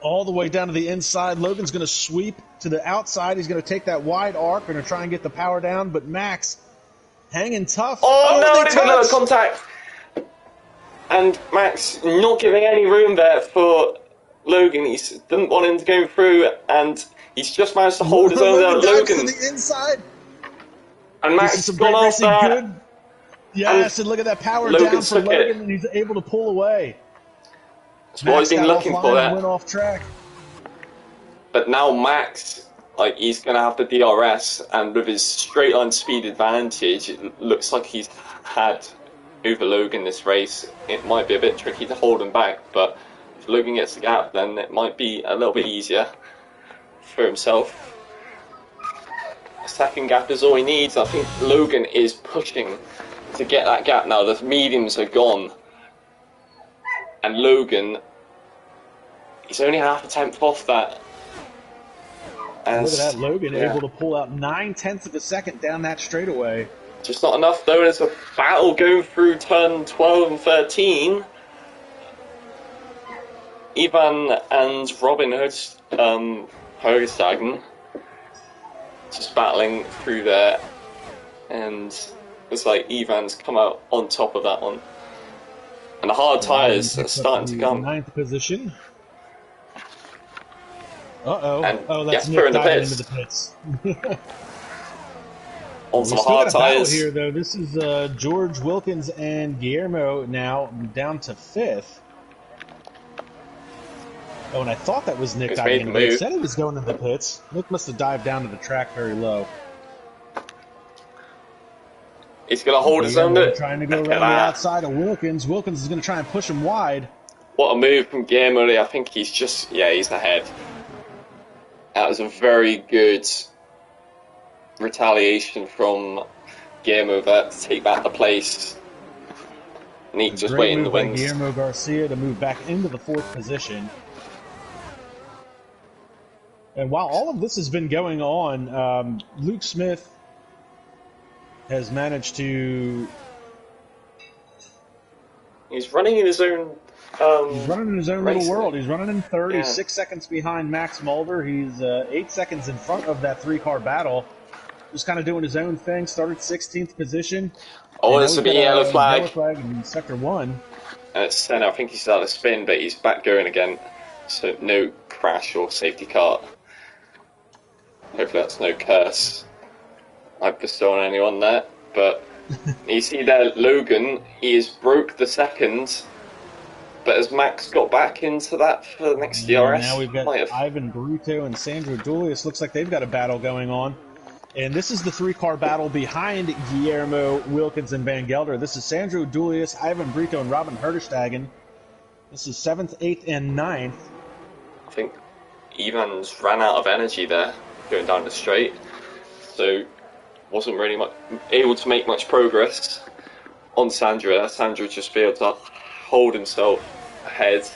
All the way down to the inside. Logan's going to sweep to the outside. He's going to take that wide arc, going to try and get the power down, but Max hanging tough. Oh no, there's another contact. And Max not giving any room there for Logan. He didn't want him to go through, and he's just managed to hold his own there. Logan to the inside. And Max has gone off that. Yes, and look at that power down for Logan, and he's able to pull away. That's what he's been looking for there. Went off track. But now Max, he's going to have the DRS, and with his straight line speed advantage, it looks like he's had over Logan this race. It might be a bit tricky to hold him back, but if Logan gets the gap, then it might be a little bit easier for himself. A second gap is all he needs. I think Logan is pushing to get that gap now. The mediums are gone, and Logan, he's only half a tenth off that. As, look at that, Logan yeah. able to pull out 9/10 of a second down that straightaway. Just not enough though. There's a battle going through turn 12 and 13. Ivan and Robin Högestagen just battling through there, and it's like Ivan's come out on top of that one. And the hard tyres are starting to come. 9th position. Uh-oh. And oh, that's Jesper Nick in the diving pits. into the pits. On some We still hard got a battle tyres. here, though. This is George Wilkins and Guillermo now down to 5th. Oh, and I thought that was Nick He's diving made in the the pits. move. Said he was going into the pits. Nick must have dived down to the track very low. He's going to hold his own. Guillermo trying to go Look around at the that. outside of Wilkins. Wilkins is going to try and push him wide. What a move from Guillermo. I think he's just, he's ahead. That was a very good retaliation from Guillermo there to take back the place. Neat just Great waiting in the move by wings. Guillermo Garcia to move back into the 4th position. And while all of this has been going on, Luke Smith has managed to... He's running in his own... he's running in his own racing. little world. He's running in 30, Yeah. 6 seconds behind Max Mulder. He's 8 seconds in front of that 3-car battle. Just kind of doing his own thing. Started 16th position. Oh, And this now will be we've got yellow flag. Yellow flag in Sector 1. And it's Senna. I think he's started to spin, but he's back going again. So no crash or safety car. Hopefully that's no curse I've bestowed on anyone there. But you see there, Logan, he has broke the second. But has Max got back into that for the next DRS? Now we've got Ivan Brito and Sandro Dulius. Looks like they've got a battle going on. And this is the 3-car battle behind Guillermo, Wilkins, and Van Gelder. This is Sandro Dulius, Ivan Brito, and Robin Herderstagen. This is 7th, 8th, and 9th. I think Ivan's ran out of energy there, going down the straight. So wasn't really able to make much progress on Sandro. Sandro just be able to hold himself ahead.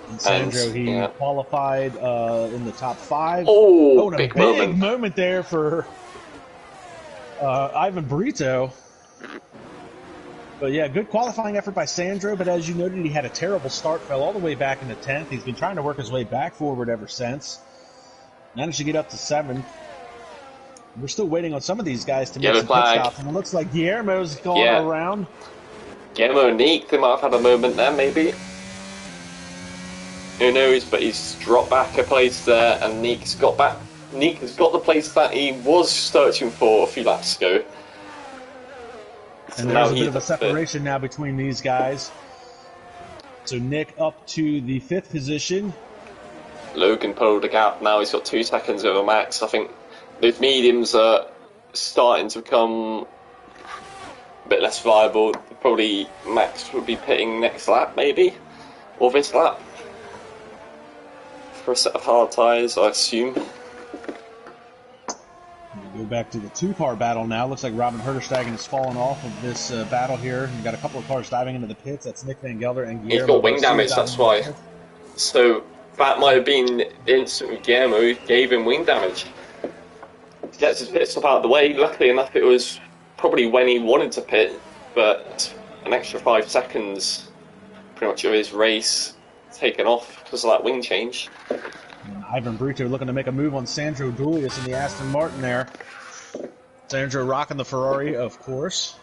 And Sandro, he qualified in the top 5. Oh, and a big moment there for Ivan Brito. But yeah, good qualifying effort by Sandro, but as you noted, he had a terrible start, fell all the way back into 10th. He's been trying to work his way back forward ever since. Managed to get up to 7th. We're still waiting on some of these guys to make some pit stops, and it looks like Guillermo's going around. Guillermo and Neek, they might have had a moment there, maybe. Who knows, but he's dropped back a place there, and Neek has got the place that he was searching for a few laps ago. And there's a bit of a separation now between these guys. So Nick up to the 5th position. Logan pulled the gap now. He's got 2 seconds over Max. I think those mediums are starting to become a bit less viable. Probably Max would be pitting next lap, maybe, or this lap for a set of hard tyres, I assume. We go back to the 2-car battle now. Looks like Robin Herderstagen has fallen off of this battle here. You've got a couple of cars diving into the pits. That's Nick Van Gelder and Guillermo. He's got wing damage, that's why. So that might have been the instant with Guillermo who gave him wing damage. He gets his pit stop out of the way. Luckily enough, it was probably when he wanted to pit, but an extra 5 seconds pretty much of his race taken off because of that wing change. And Ivan Brito looking to make a move on Sandro Dulius in the Aston Martin there. Sandro rocking the Ferrari, of course.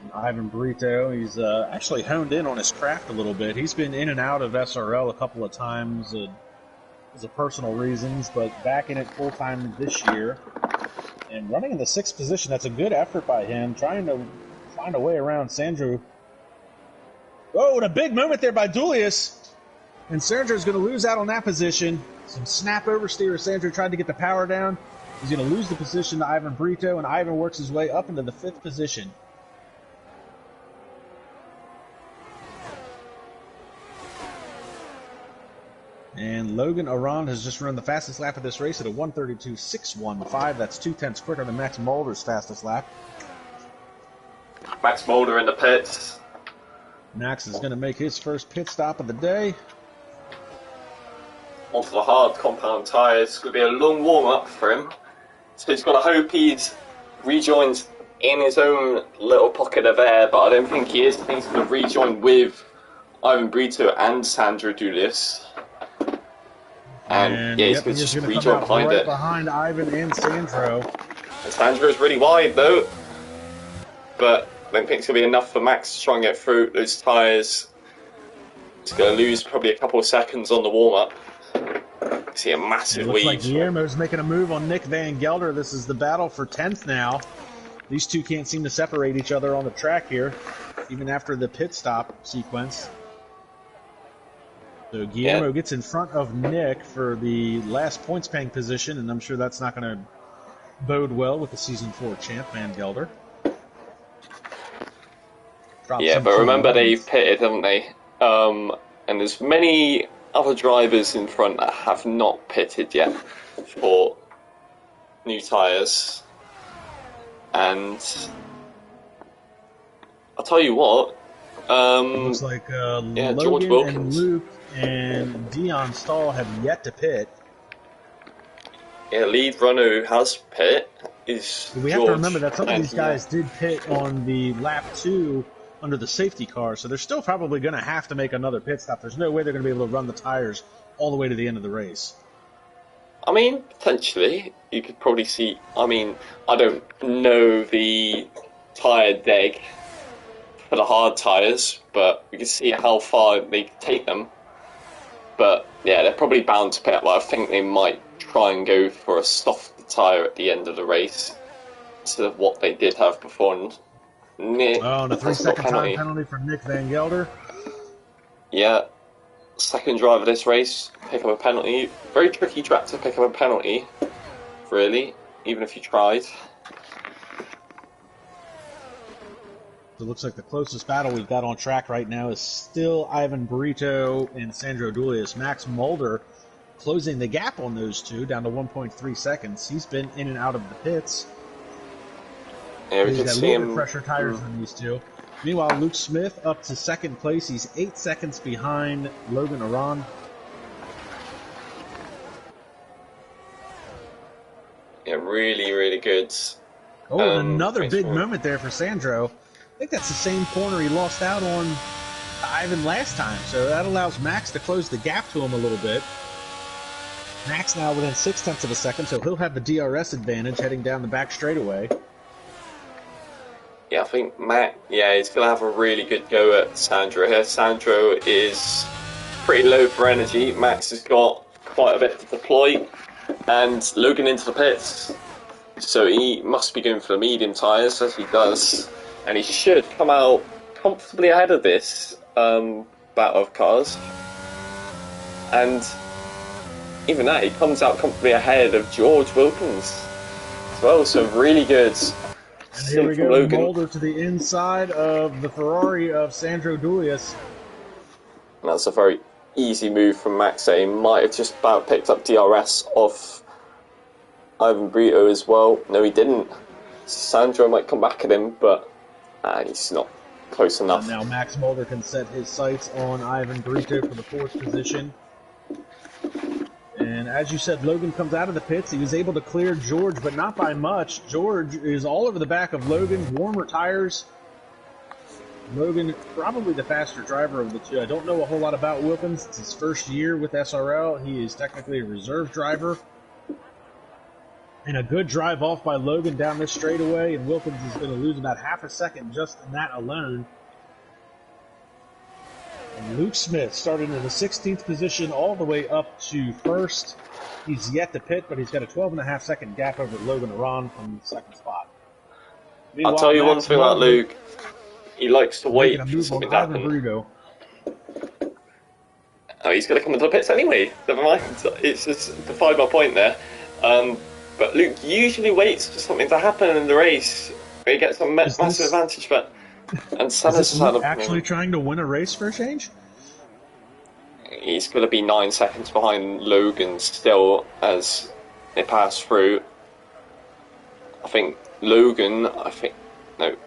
And Ivan Brito, he's actually honed in on his craft a little bit. He's been in and out of SRL a couple of times because of personal reasons, but back in it full-time this year. And running in the 6th position, that's a good effort by him, trying to find a way around Sandro. Oh, and a big moment there by Dulius. And Sandro's going to lose out on that position. Some snap oversteer. Sandro tried to get the power down. He's going to lose the position to Ivan Brito, and Ivan works his way up into the 5th position. And Logan Aron has just run the fastest lap of this race at a 1:32.615. That's 0.2 quicker than Max Mulder's fastest lap. Max Mulder in the pits. Max is going to make his first pit stop of the day. Onto the hard compound tyres. It's going to be a long warm-up for him. So he's got to hope he's rejoined in his own little pocket of air, but I don't think he is. I think he's going to rejoin with Ivan Brito and Sandro Dulius. And yeah, he's going to just rejoin behind right it. Behind Ivan and Sandro. And Sandro's really wide though. But I don't think it's going to be enough for Max to try and get through those tyres. He's going to lose probably a couple of seconds on the warm-up. See a massive lead. Looks like Guillermo's making a move on Nick Van Gelder. This is the battle for 10th now. These two can't seem to separate each other on the track here, even after the pit stop sequence. So Guillermo gets in front of Nick for the last points paying position, and I'm sure that's not going to bode well with the Season 4 champ, Van Gelder. But remember they've pitted, haven't they? And there's many other drivers in front that have not pitted yet for new tyres. And I'll tell you what. Looks like George Logan Wilkins and Luke and Dion Stahl have yet to pit. Yeah, lead runner who has pit is We have to remember that some of these guys did pit on the lap 2 under the safety car, so they're still probably going to have to make another pit stop. There's no way they're going to be able to run the tires all the way to the end of the race. I mean, potentially, you could probably see... I mean, I don't know the tyre deg for the hard tyres, but we can see how far they can take them. But, yeah, they're probably bound to pit. Well, I think they might try and go for a soft tyre at the end of the race instead of what they did have before. And and a 3-second time penalty for Nick Van Gelder. Yeah. Second drive of this race, pick up a penalty. Very tricky track to pick up a penalty, really, even if you tried. It looks like the closest battle we've got on track right now is still Ivan Brito and Sandro Dulius. Max Mulder closing the gap on those two down to 1.3 seconds. He's been in and out of the pits. Yeah, we He's can got a see little him. bit fresher tires than these two. Meanwhile, Luke Smith up to second place. He's 8 seconds behind Logan Aron. Yeah, really, really good. Oh, and another big moment there for Sandro. I think that's the same corner he lost out on Ivan last time. So that allows Max to close the gap to him a little bit. Max now within 0.6 of a second, so he'll have the DRS advantage heading down the back straightaway. Yeah, I think Matt, he's going to have a really good go at Sandro here. Sandro is pretty low for energy. Max has got quite a bit to deploy. And Logan into the pits. So he must be going for the medium tyres, as he does. And he should come out comfortably ahead of this battle of cars. And even that, he comes out comfortably ahead of George Wilkins as well. So really good. And here we go, Mulder to the inside of the Ferrari of Sandro Dulius. That's a very easy move from Max. He might have just about picked up DRS off Ivan Brito as well. No, he didn't. Sandro might come back at him, but he's not close enough. And now Max Mulder can set his sights on Ivan Brito for the 4th position. And as you said, Logan comes out of the pits. He was able to clear George, but not by much. George is all over the back of Logan, warmer tires. Logan, probably the faster driver of the two. I don't know a whole lot about Wilkins. It's his first year with SRL. He is technically a reserve driver. And a good drive off by Logan down this straightaway, and Wilkins is going to lose about half a second just in that alone. And Luke Smith started in the 16th position all the way up to first. He's yet to pit, but he's got a 12.5 second gap over Logan Aron from the second spot. I'll tell you one thing about Luke. He likes to wait for something to happen. Oh, he's going to come into the pits anyway. Never mind. It's just defied my point there. But Luke usually waits for something to happen in the race. He gets a massive advantage, but... And is Luke actually trying to win a race for a change? He's going to be 9 seconds behind Logan still as they pass through. I think Logan, no.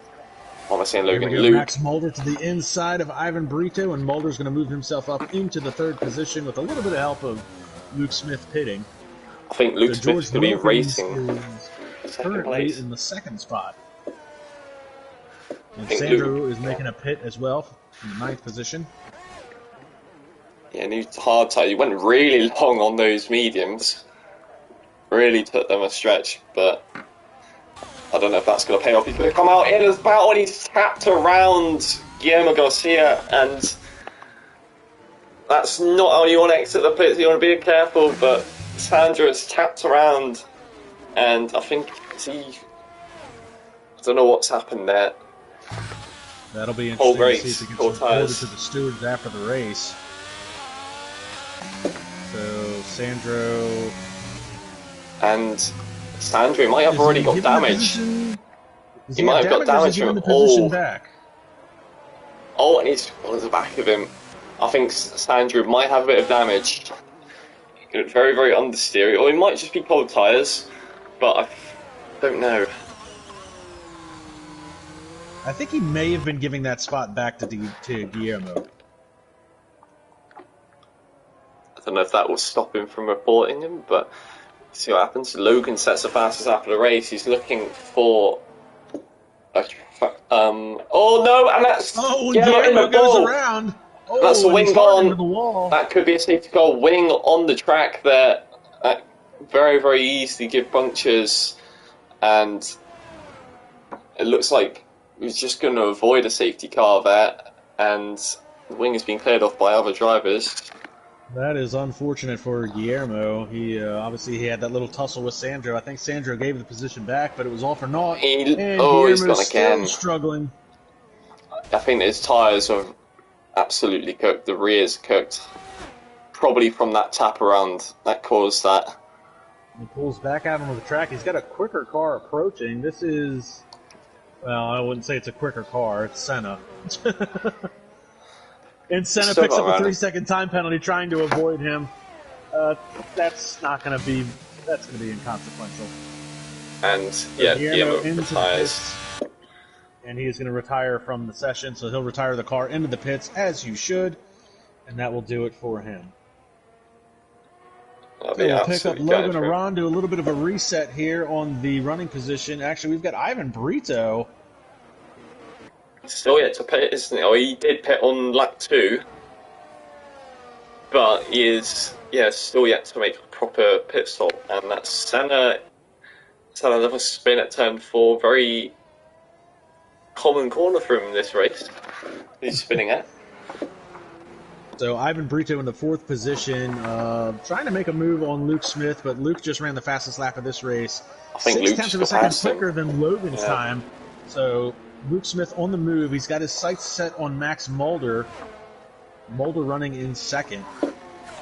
What am I saying, Here Logan? we go, Luke. Max Mulder to the inside of Ivan Brito, and Mulder's going to move himself up into the 3rd position with a little bit of help of Luke Smith pitting. I think Luke So Smith's George going to be Wilkins racing is second currently place. in the 2nd spot. And I think Sandro is making a pit as well in the 9th position. Yeah, and he's hard tight. He went really long on those mediums. Really took them a stretch, but I don't know if that's going to pay off. He's going to come out in his battle and he's tapped around Guillermo Garcia, and that's not how you want to exit the pits. You want to be careful, but Sandro has tapped around, and I think I don't know what's happened there. That'll be interesting to see if he Whole gets reported tires. to the stewards after the race. So Sandro And Sandro might have already got damage. He might have got damage from the position back. Oh, and he's on the back of him. I think Sandro might have a bit of damage. Very, very understeery. Or it might just be cold tyres, but I don't know. I think he may have been giving that spot back to Guillermo. I don't know if that will stop him from reporting him, but see what happens. Logan sets the fastest after the race. He's looking for oh no, and that's Guillermo goes around. Oh, that's a wing on the wall. That could be a safety car. Wing on the track there. That very, very easily give punctures, and it looks like he's just going to avoid a safety car there, and the wing has been cleared off by other drivers. That is unfortunate for Guillermo. He obviously he had that little tussle with Sandro. I think Sandro gave the position back, but it was all for naught. He's gone again. Struggling. I think his tyres are absolutely cooked. The rear's cooked. Probably from that tap around that caused that. He pulls back out onto the track. He's got a quicker car approaching. This is, well, I wouldn't say it's a quicker car. It's Senna. And Senna picks up a 3-second time penalty trying to avoid him. That's going to be inconsequential. And yeah, Guillermo retires. And he is going to retire from the session, so he'll retire the car into the pits as you should, and that will do it for him. We'll pick up Logan Aron, do a little bit of a reset here on the running position. Actually, we've got Ivan Brito. Still yet to pit, isn't he? Oh, he did pit on lap 2, but he is still yet to make a proper pit stop. And that's Senna. Another spin at turn 4. Very common corner for him in this race. He's spinning at. So Ivan Brito in the 4th position, trying to make a move on Luke Smith, but Luke just ran the fastest lap of this race. I think 6/10 of a second quicker than Logan's time. So Luke Smith on the move. He's got his sights set on Max Mulder. Mulder running in 2nd.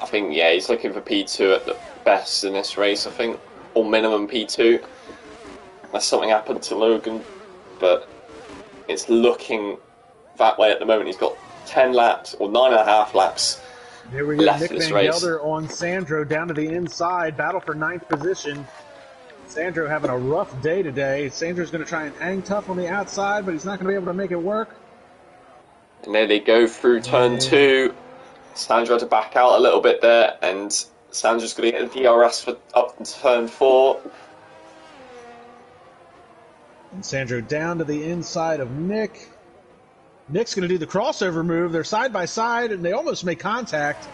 I think, he's looking for P2 at the best in this race, I think. Or minimum P2. Unless something happened to Logan. But it's looking that way at the moment. He's got 10 laps, or 9.5 laps there we go. left Nick in this Van race. Gelder on Sandro down to the inside. Battle for 9th position. Sandro having a rough day today. Sandro's going to try and hang tough on the outside, but he's not going to be able to make it work. And there they go through turn 2. Sandro had to back out a little bit there, and Sandro's going to get a DRS for up to turn 4. And Sandro down to the inside of Nick. Nick's going to do the crossover move. They're side by side, and they almost make contact.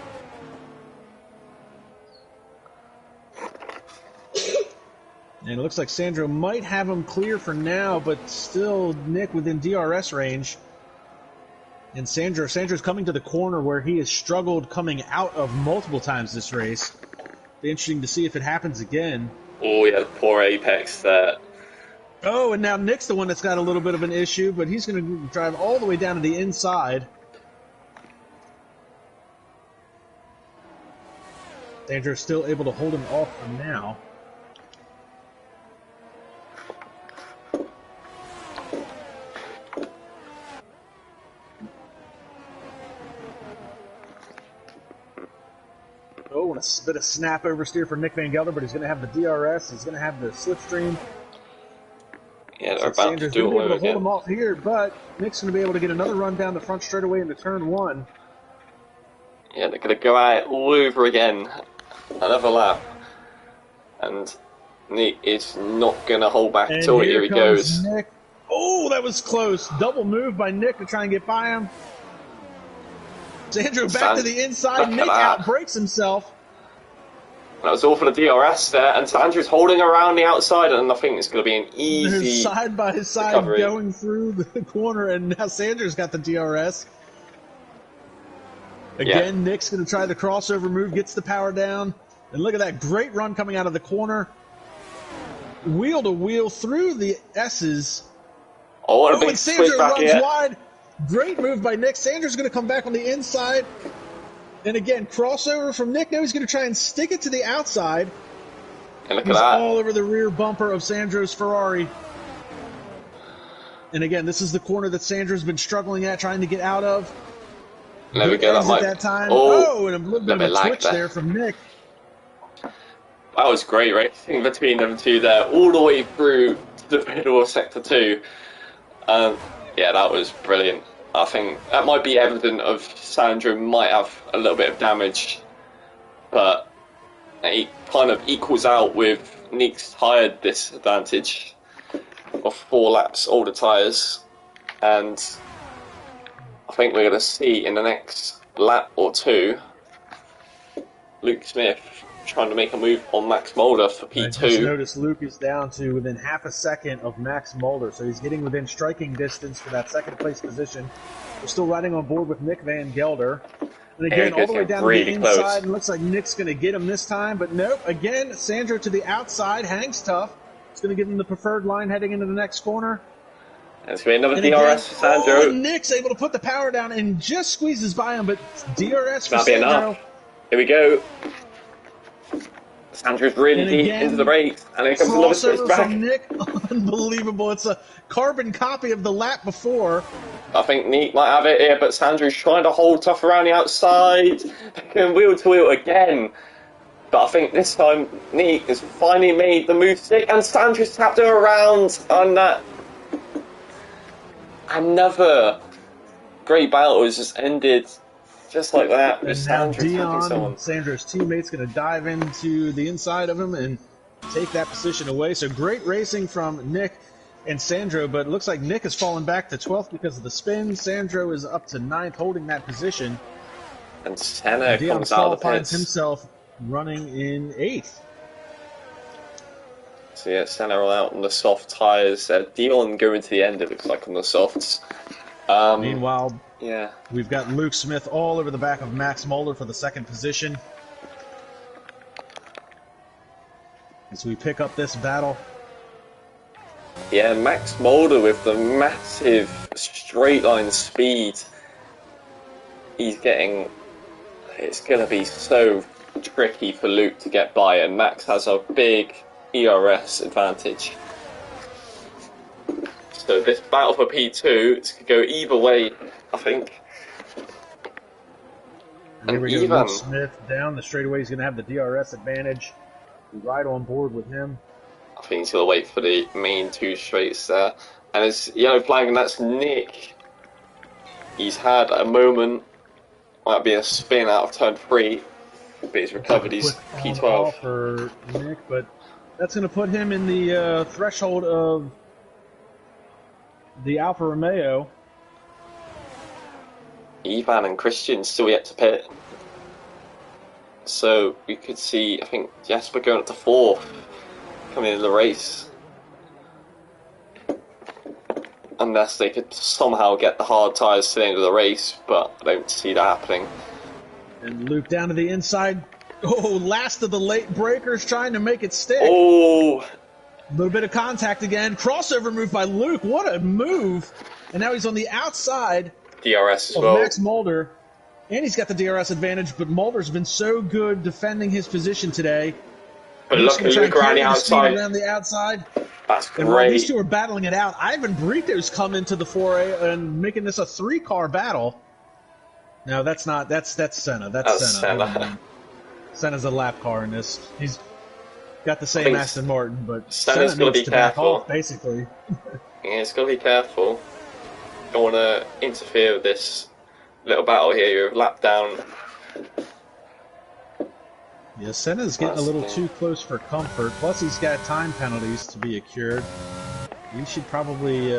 And it looks like Sandro might have him clear for now, but still Nick within DRS range. And Sandro's coming to the corner where he has struggled coming out of multiple times this race. Be interesting to see if it happens again. Oh, yeah, poor apex there. Oh, and now Nick's the one that's got a little bit of an issue, but he's going to drive all the way down to the inside. Sandro's still able to hold him off for now. Oh, and a bit of snap oversteer for Nick Van Gelder, but he's going to have the DRS. He's going to have the slipstream. Yeah, so about to Sanders do going to it be able to hold again. him off here, but Nick's going to be able to get another run down the front straightaway into turn 1. Yeah, they're going to go out all over again. Another lap. And Nick is not going to hold back And till here he goes. Nick. Oh, that was close. Double move by Nick to try and get by him. Sandro back to the inside. Nick outbreaks himself. That was all for the DRS there, and Sandro's holding around the outside, and I think it's going to be an easy side by side recovery. Going through the corner, and now Sandro's got the DRS. Again, Nick's going to try the crossover move, gets the power down, and look at that great run coming out of the corner. Wheel to wheel through the S's. Oh, what a big and Sandro switch back runs here. wide. Great move by Nick. Sandro's going to come back on the inside. And again, crossover from Nick. Now he's going to try and stick it to the outside. And look He's at that. all over the rear bumper of Sandro's Ferrari. And again, this is the corner that Sandro's been struggling at, trying to get out of. There we go. That time. Oh, and a little bit of a twitch there from Nick. That was great racing between them two there, all the way through to the middle of Sector 2. Yeah, that was brilliant. I think that might be evident of Sandro might have a little bit of damage, but it kind of equals out with Nick's tyre disadvantage of 4 laps older tyres, and I think we're going to see in the next lap or two Luke Smith trying to make a move on Max Mulder for P2. I just noticed Luke is down to within half a second of Max Mulder, so he's getting within striking distance for that second place position. We're still riding on board with Nick Van Gelder. And again, all the way down to the inside, and looks like Nick's going to get him this time, but nope. Again, Sandro to the outside, hangs tough. It's going to give him the preferred line heading into the next corner. There's going to be another DRS for Sandro. Oh, Nick's able to put the power down and just squeezes by him, but DRS for That'll be Sandro. enough. Here we go. Sandro's really deep into the brakes, and here comes another switch back. From Nick. Unbelievable. It's a carbon copy of the lap before. I think Nick might have it here, but Sandro's trying to hold tough around the outside. Going wheel to wheel again. But I think this time Nick has finally made the move stick, and Sandro's tapped her around on that. Another great battle has just ended just like that. And now Dion, Sandro's teammate's going to dive into the inside of him and take that position away. So great racing from Nick and Sandro, but it looks like Nick has fallen back to 12th because of the spin. Sandro is up to 9th, holding that position. And Senna Dion comes out of the finds pits. himself running in 8th. So yeah, Senna all out on the soft tyres. Dion going to the end, it looks like, on the softs. Meanwhile, yeah, we've got Luke Smith all over the back of Max Mulder for the second position. As we pick up this battle. Yeah, Max Mulder with the massive straight line speed. He's getting... It's going to be so tricky for Luke to get by, and Max has a big ERS advantage. So this battle for P2, it's going to go either way, I think. Here we go, Luke Smith down the straightaway. He's going to have the DRS advantage. We ride on board with him. I think he's going to wait for the main 2 straights there. And it's yellow flag, and that's Nick. He's had a moment. Might be a spin out of turn 3, but he's recovered. He's P12 for Nick, but that's going to put him in the threshold of the Alfa Romeo. Ivan and Christian still yet to pit. So we could see, I think, Jasper going up to 4th, coming into the race. Unless they could somehow get the hard tyres to the end of the race, but I don't see that happening. And Luke down to the inside. Oh, last of the late breakers trying to make it stick. Oh! A little bit of contact again. Crossover move by Luke. What a move. And now he's on the outside DRS as of well. Max Mulder. And he's got the DRS advantage, but Mulder's been so good defending his position today. But look at Luke around the outside. Around the outside. That's great. And while these two are battling it out, Ivan Brito's come into the foray and making this a 3-car battle. No, that's not. That's Senna. That's Senna. Senna's a lap car in this. He's got the same Aston Martin, but Senna's Senna going to needs be to back careful. off, basically. Yeah, it's got to be careful. Don't want to interfere with this little battle here. You're lap down. Yeah, Senna's getting a little too close for comfort. Plus, he's got time penalties to be accrued. He should probably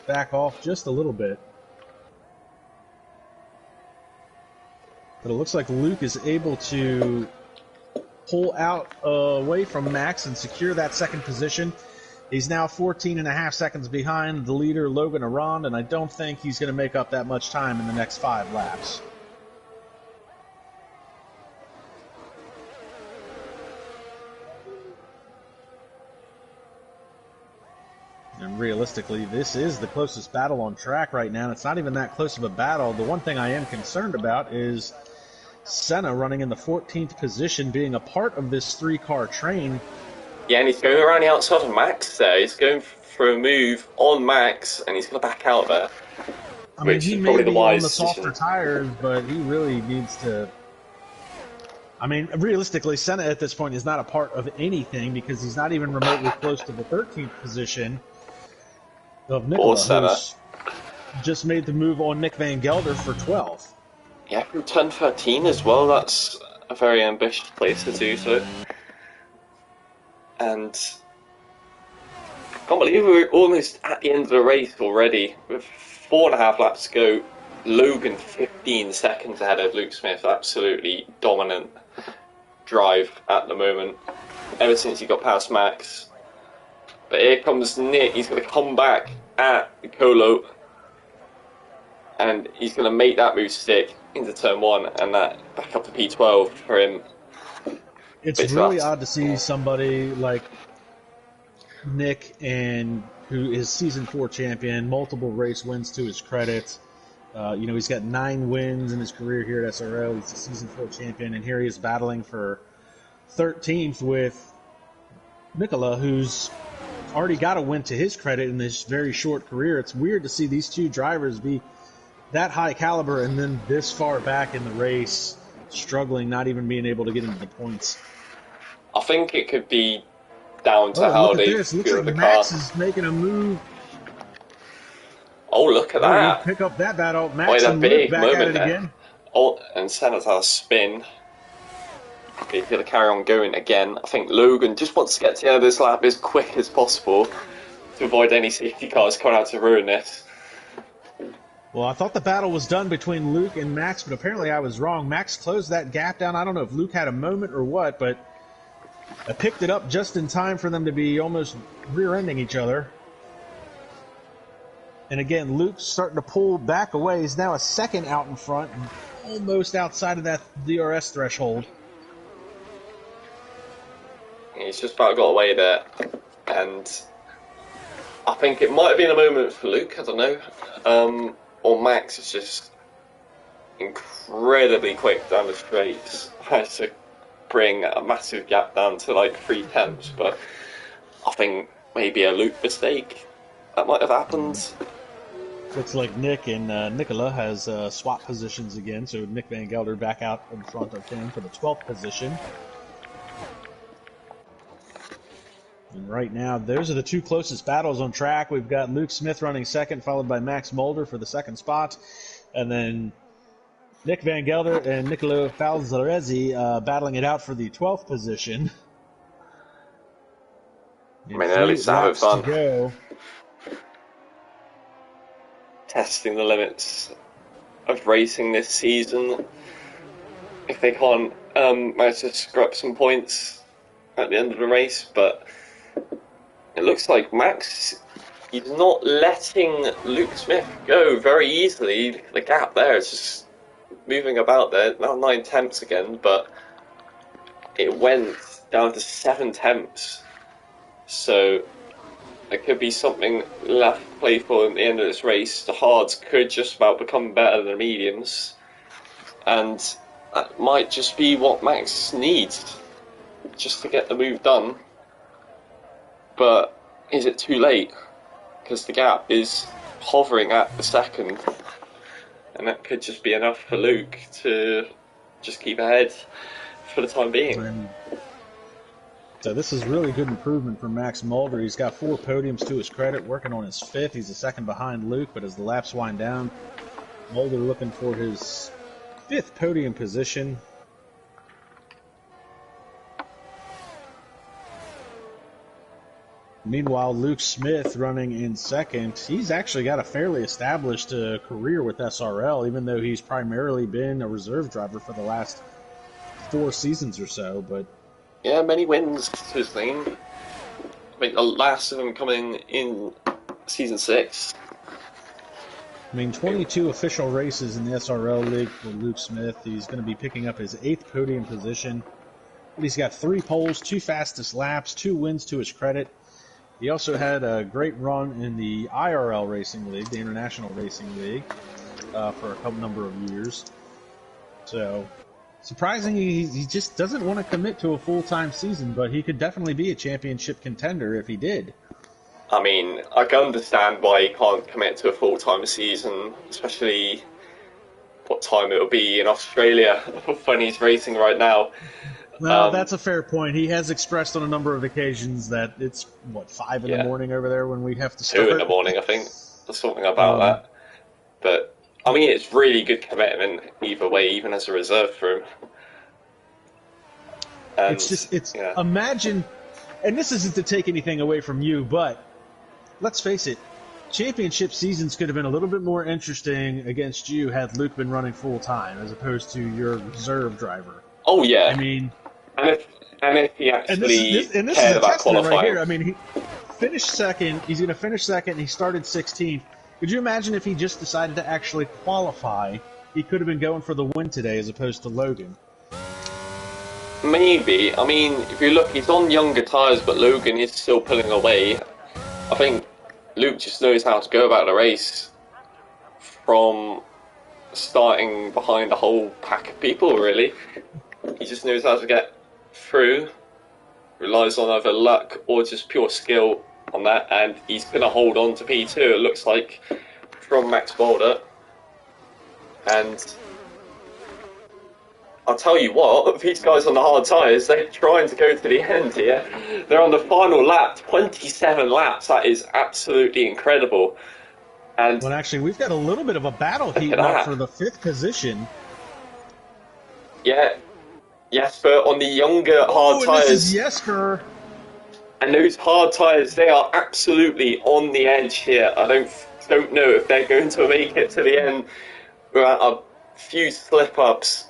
back off just a little bit. But it looks like Luke is able to pull out away from Max and secure that second position. He's now 14.5 seconds behind the leader, Logan Arand, and I don't think he's going to make up that much time in the next 5 laps. And realistically, this is the closest battle on track right now. It's not even that close of a battle. The one thing I am concerned about is Senna running in the 14th position, being a part of this 3-car train. Yeah, and he's going around the outside of Max there. He's going for a move on Max, and he's going to back out there. I mean, he may be on the softer tires, but he really needs to... I mean, realistically, Senna at this point is not a part of anything because he's not even remotely close to the 13th position of Nicola, who's just made the move on Nick Van Gelder for 12th. Yeah, from turn 13 as well. That's a very ambitious place to do so. And I can't believe we're almost at the end of the race already. With 4.5 laps to go, Logan 15 seconds ahead of Luke Smith. Absolutely dominant drive at the moment, ever since he got past Max. But here comes Nick. He's going to come back at the Colo, and he's going to make that move stick into turn 1, and that back up to P12 for him. It's really odd to see somebody like Nick, and who is Season 4 champion, multiple race wins to his credit. He's got 9 wins in his career here at SRL. He's a Season 4 champion, and here he is battling for 13th with Nicola, who's already got a win to his credit in this very short career. It's weird to see these two drivers be that high caliber and then this far back in the race, struggling, not even being able to get into the points. I think it could be down to how they feel the car. Max is making a move. Oh, look at that! Pick up that battle. Max and Luke back at it again. Oh, and Senna's had a spin. He's going to carry on going again. I think Logan just wants to get to the end of this lap as quick as possible to avoid any safety cars coming out to ruin this. Well, I thought the battle was done between Luke and Max, but apparently I was wrong. Max closed that gap down. I don't know if Luke had a moment or what, but I picked it up just in time for them to be almost rear-ending each other. And again, Luke's starting to pull back away. He's now a second out in front and almost outside of that DRS threshold. He's just about got away there. And I think it might have been a moment for Luke, I don't know. Or Max is just incredibly quick down the straights. Has to bring a massive gap down to like 3 tenths, but I think maybe a Luke mistake that might have happened. Looks like Nick and Nicola has swapped positions again, so Nick Van Gelder back out in front of him for the 12th position. And right now, those are the two closest battles on track. We've got Luke Smith running second, followed by Max Mulder for the second spot. And then Nick Van Gelder and Nicolo Falzarezzi battling it out for the 12th position. I mean, at least having fun. To go. Testing the limits of racing this season. If they can't manage to scrap some points at the end of the race, but it looks like Max is not letting Luke Smith go very easily. The gap there is just moving about there. Now 9 tenths again, but it went down to 7 tenths. So there could be something left to play for at the end of this race. The hards could just about become better than the mediums, and that might just be what Max needs just to get the move done. But is it too late? Because the gap is hovering at the second, and that could just be enough for Luke to just keep ahead for the time being. So this is really good improvement for Max Mulder. He's got 4 podiums to his credit, working on his 5th. He's a second behind Luke, but as the laps wind down, Mulder looking for his 5th podium position. Meanwhile, Luke Smith running in 2nd. He's actually got a fairly established career with SRL, even though he's primarily been a reserve driver for the last 4 seasons or so. But yeah, many wins to his name. I think the last of them coming in season 6. I mean, 22 official races in the SRL League for Luke Smith. He's going to be picking up his 8th podium position. But he's got 3 poles, 2 fastest laps, 2 wins to his credit. He also had a great run in the IRL Racing League, the International Racing League, for a number of years. So, surprisingly, he just doesn't want to commit to a full-time season, but he could definitely be a championship contender if he did. I mean, I can understand why he can't commit to a full-time season, especially what time it'll be in Australia when he's racing right now. Well, that's a fair point. He has expressed on a number of occasions that it's, 5 in the morning over there when we have to start? 2 in the morning, I think. There's something about that. But, I mean, it's really good commitment either way, even as a reserve for him. And, imagine, and this isn't to take anything away from you, but let's face it, championship seasons could have been a little bit more interesting against you had Luke been running full-time as opposed to your reserve driver. Oh, yeah. I mean... And if he actually cared about qualifying. Right here. I mean, he finished 2nd. He's going to finish 2nd. He started 16th. Could you imagine if he just decided to actually qualify? He could have been going for the win today as opposed to Logan. Maybe. I mean, if you look, he's on younger tyres, but Logan is still pulling away. I think Luke just knows how to go about the race from starting behind a whole pack of people, really. He just knows how to get through, relies on either luck or just pure skill on that, and he's going to hold on to P2, it looks like, from Max Boulder. And I'll tell you what, these guys on the hard tyres, they're trying to go to the end here. They're on the final lap, 27 laps, that is absolutely incredible. And well, actually, we've got a little bit of a battle heating up for the 5th position. Yeah. Jesper on the younger hard tyres. This is Jesper. And those hard tyres, they are absolutely on the edge here. I don't know if they're going to make it to the end without a few slip-ups.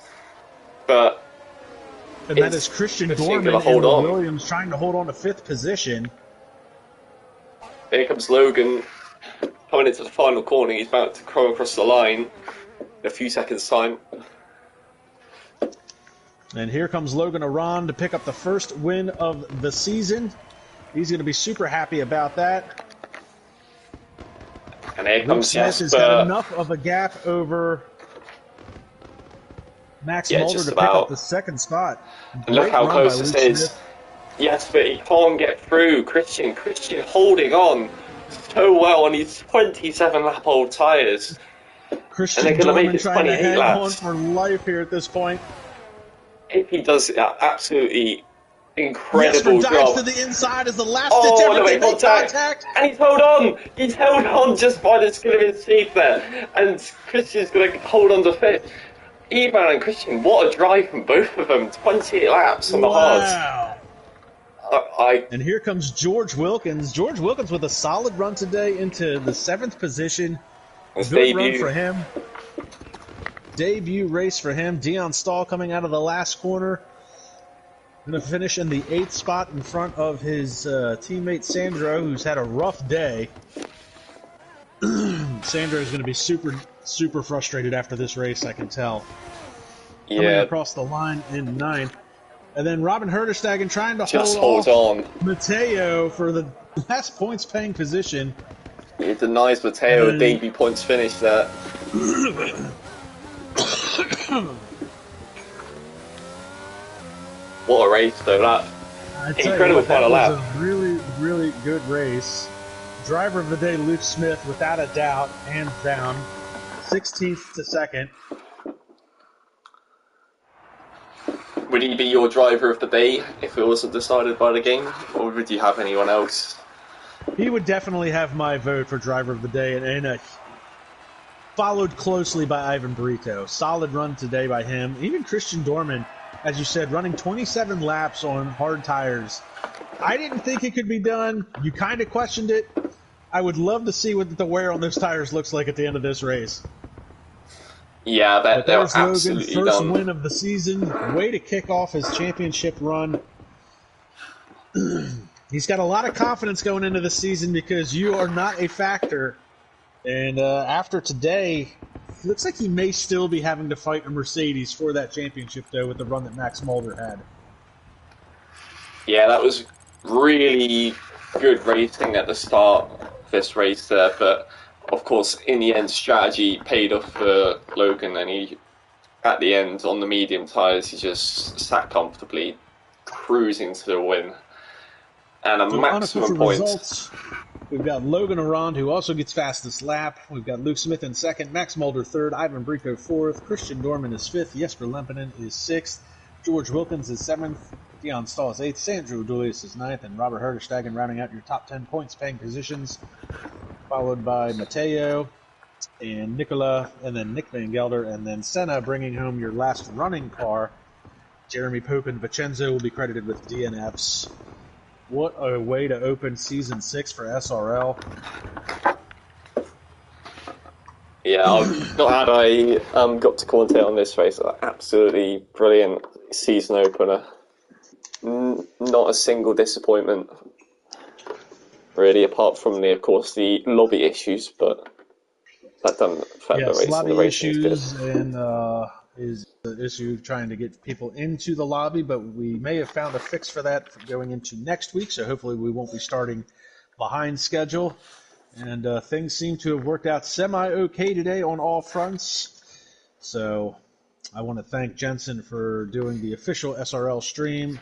But and that is Christian Gorman and Williams trying to hold on to 5th position. Here comes Logan coming into the final corner. He's about to come across the line in a few seconds' time. And here comes Logan Aron to pick up the first win of the season. He's going to be super happy about that. And here comes Jesper. Has got enough of a gap over Max Mulder to pick up the 2nd spot. And look how close this is. Yes, but he can't get through. Christian holding on so well on his 27-lap-old tyres. Christian and they're going to make it 28 laps. On for life here at this point. If he does absolutely incredible job. Dives to the inside as the last ditch everything make contact. And he's held on. He's held on just by the skin of his teeth there. And Christian's going to hold on to 5th. Ivan and Christian, what a drive from both of them. 28 laps on the hards. And here comes George Wilkins. George Wilkins with a solid run today into the 7th position. Good run for him. Debut race for him. Dion Stahl coming out of the last corner. Going to finish in the 8th spot in front of his teammate Sandro, who's had a rough day. Sandro is going to be super frustrated after this race, I can tell. Yeah. Coming across the line in 9th. And then Robin Herderstagen trying to hold on Mateo for the last points-paying position. It denies Mateo a debut points finish there. What a race, though. That incredible final lap. That was a really, really good race. Driver of the day, Luke Smith, without a doubt, hands down. 16th to 2nd. would he be your driver of the day if it wasn't decided by the game, or would you have anyone else? He would definitely have my vote for driver of the day, and followed closely by Ivan Brito. Solid run today by him. Even Christian Dorman, as you said, running 27 laps on hard tires. I didn't think it could be done. You kind of questioned it. I would love to see what the wear on those tires looks like at the end of this race. Yeah, But they're there's Logan, absolutely first done. win of the season. Way to kick off his championship run. He's got a lot of confidence going into the season because you are not a factor. And after today, it looks like he may still be having to fight a Mercedes for that championship, though, with the run that Max Mulder had. Yeah, that was really good racing at the start of this race there, but of course, in the end, strategy paid off for Logan, and he, at the end, on the medium tyres, he just sat comfortably, cruising to the win. And a maximum points. Results. We've got Logan Arand, who also gets fastest lap. We've got Luke Smith in second, Max Mulder third, Ivan Brito fourth, Christian Dorman is fifth, Jesper Lempinen is sixth, George Wilkins is seventh, Dion Stahl is eighth, Sandro Dulius is ninth, and Robert Herderstagen rounding out your top 10 points-paying positions, followed by Matteo and Nicola, and then Nick Van Gelder, and then Senna bringing home your last running car. Jeremy Pope and Vincenzo will be credited with DNFs. What a way to open Season 6 for SRL. Yeah, I'm glad I got to commentate on this race. Absolutely brilliant season opener. Not a single disappointment, really, apart from, of course, the lobby issues, but that doesn't affect the race. Lobby and the racing issues is good. and is the issue trying to get people into the lobby, but we may have found a fix for that going into next week, so hopefully we won't be starting behind schedule. And things seem to have worked out semi-okay today on all fronts. So I want to thank Jensen for doing the official SRL stream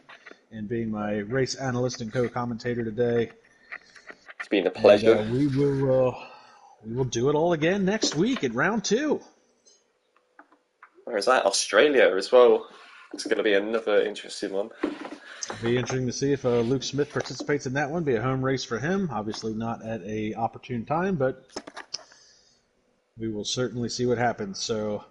and being my race analyst and co-commentator today. It's been a pleasure. And, we will do it all again next week at round 2. Where is that? Australia as well. It's going to be another interesting one. It'll be interesting to see if Luke Smith participates in that one. Be a home race for him. Obviously not at a opportune time, but we will certainly see what happens. So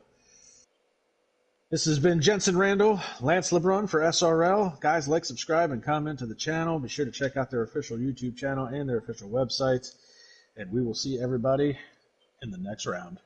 this has been Jensen Randle, Lance LeBrun for SRL. Guys, like, subscribe, and comment to the channel. Be sure to check out their official YouTube channel and their official website. And we will see everybody in the next round.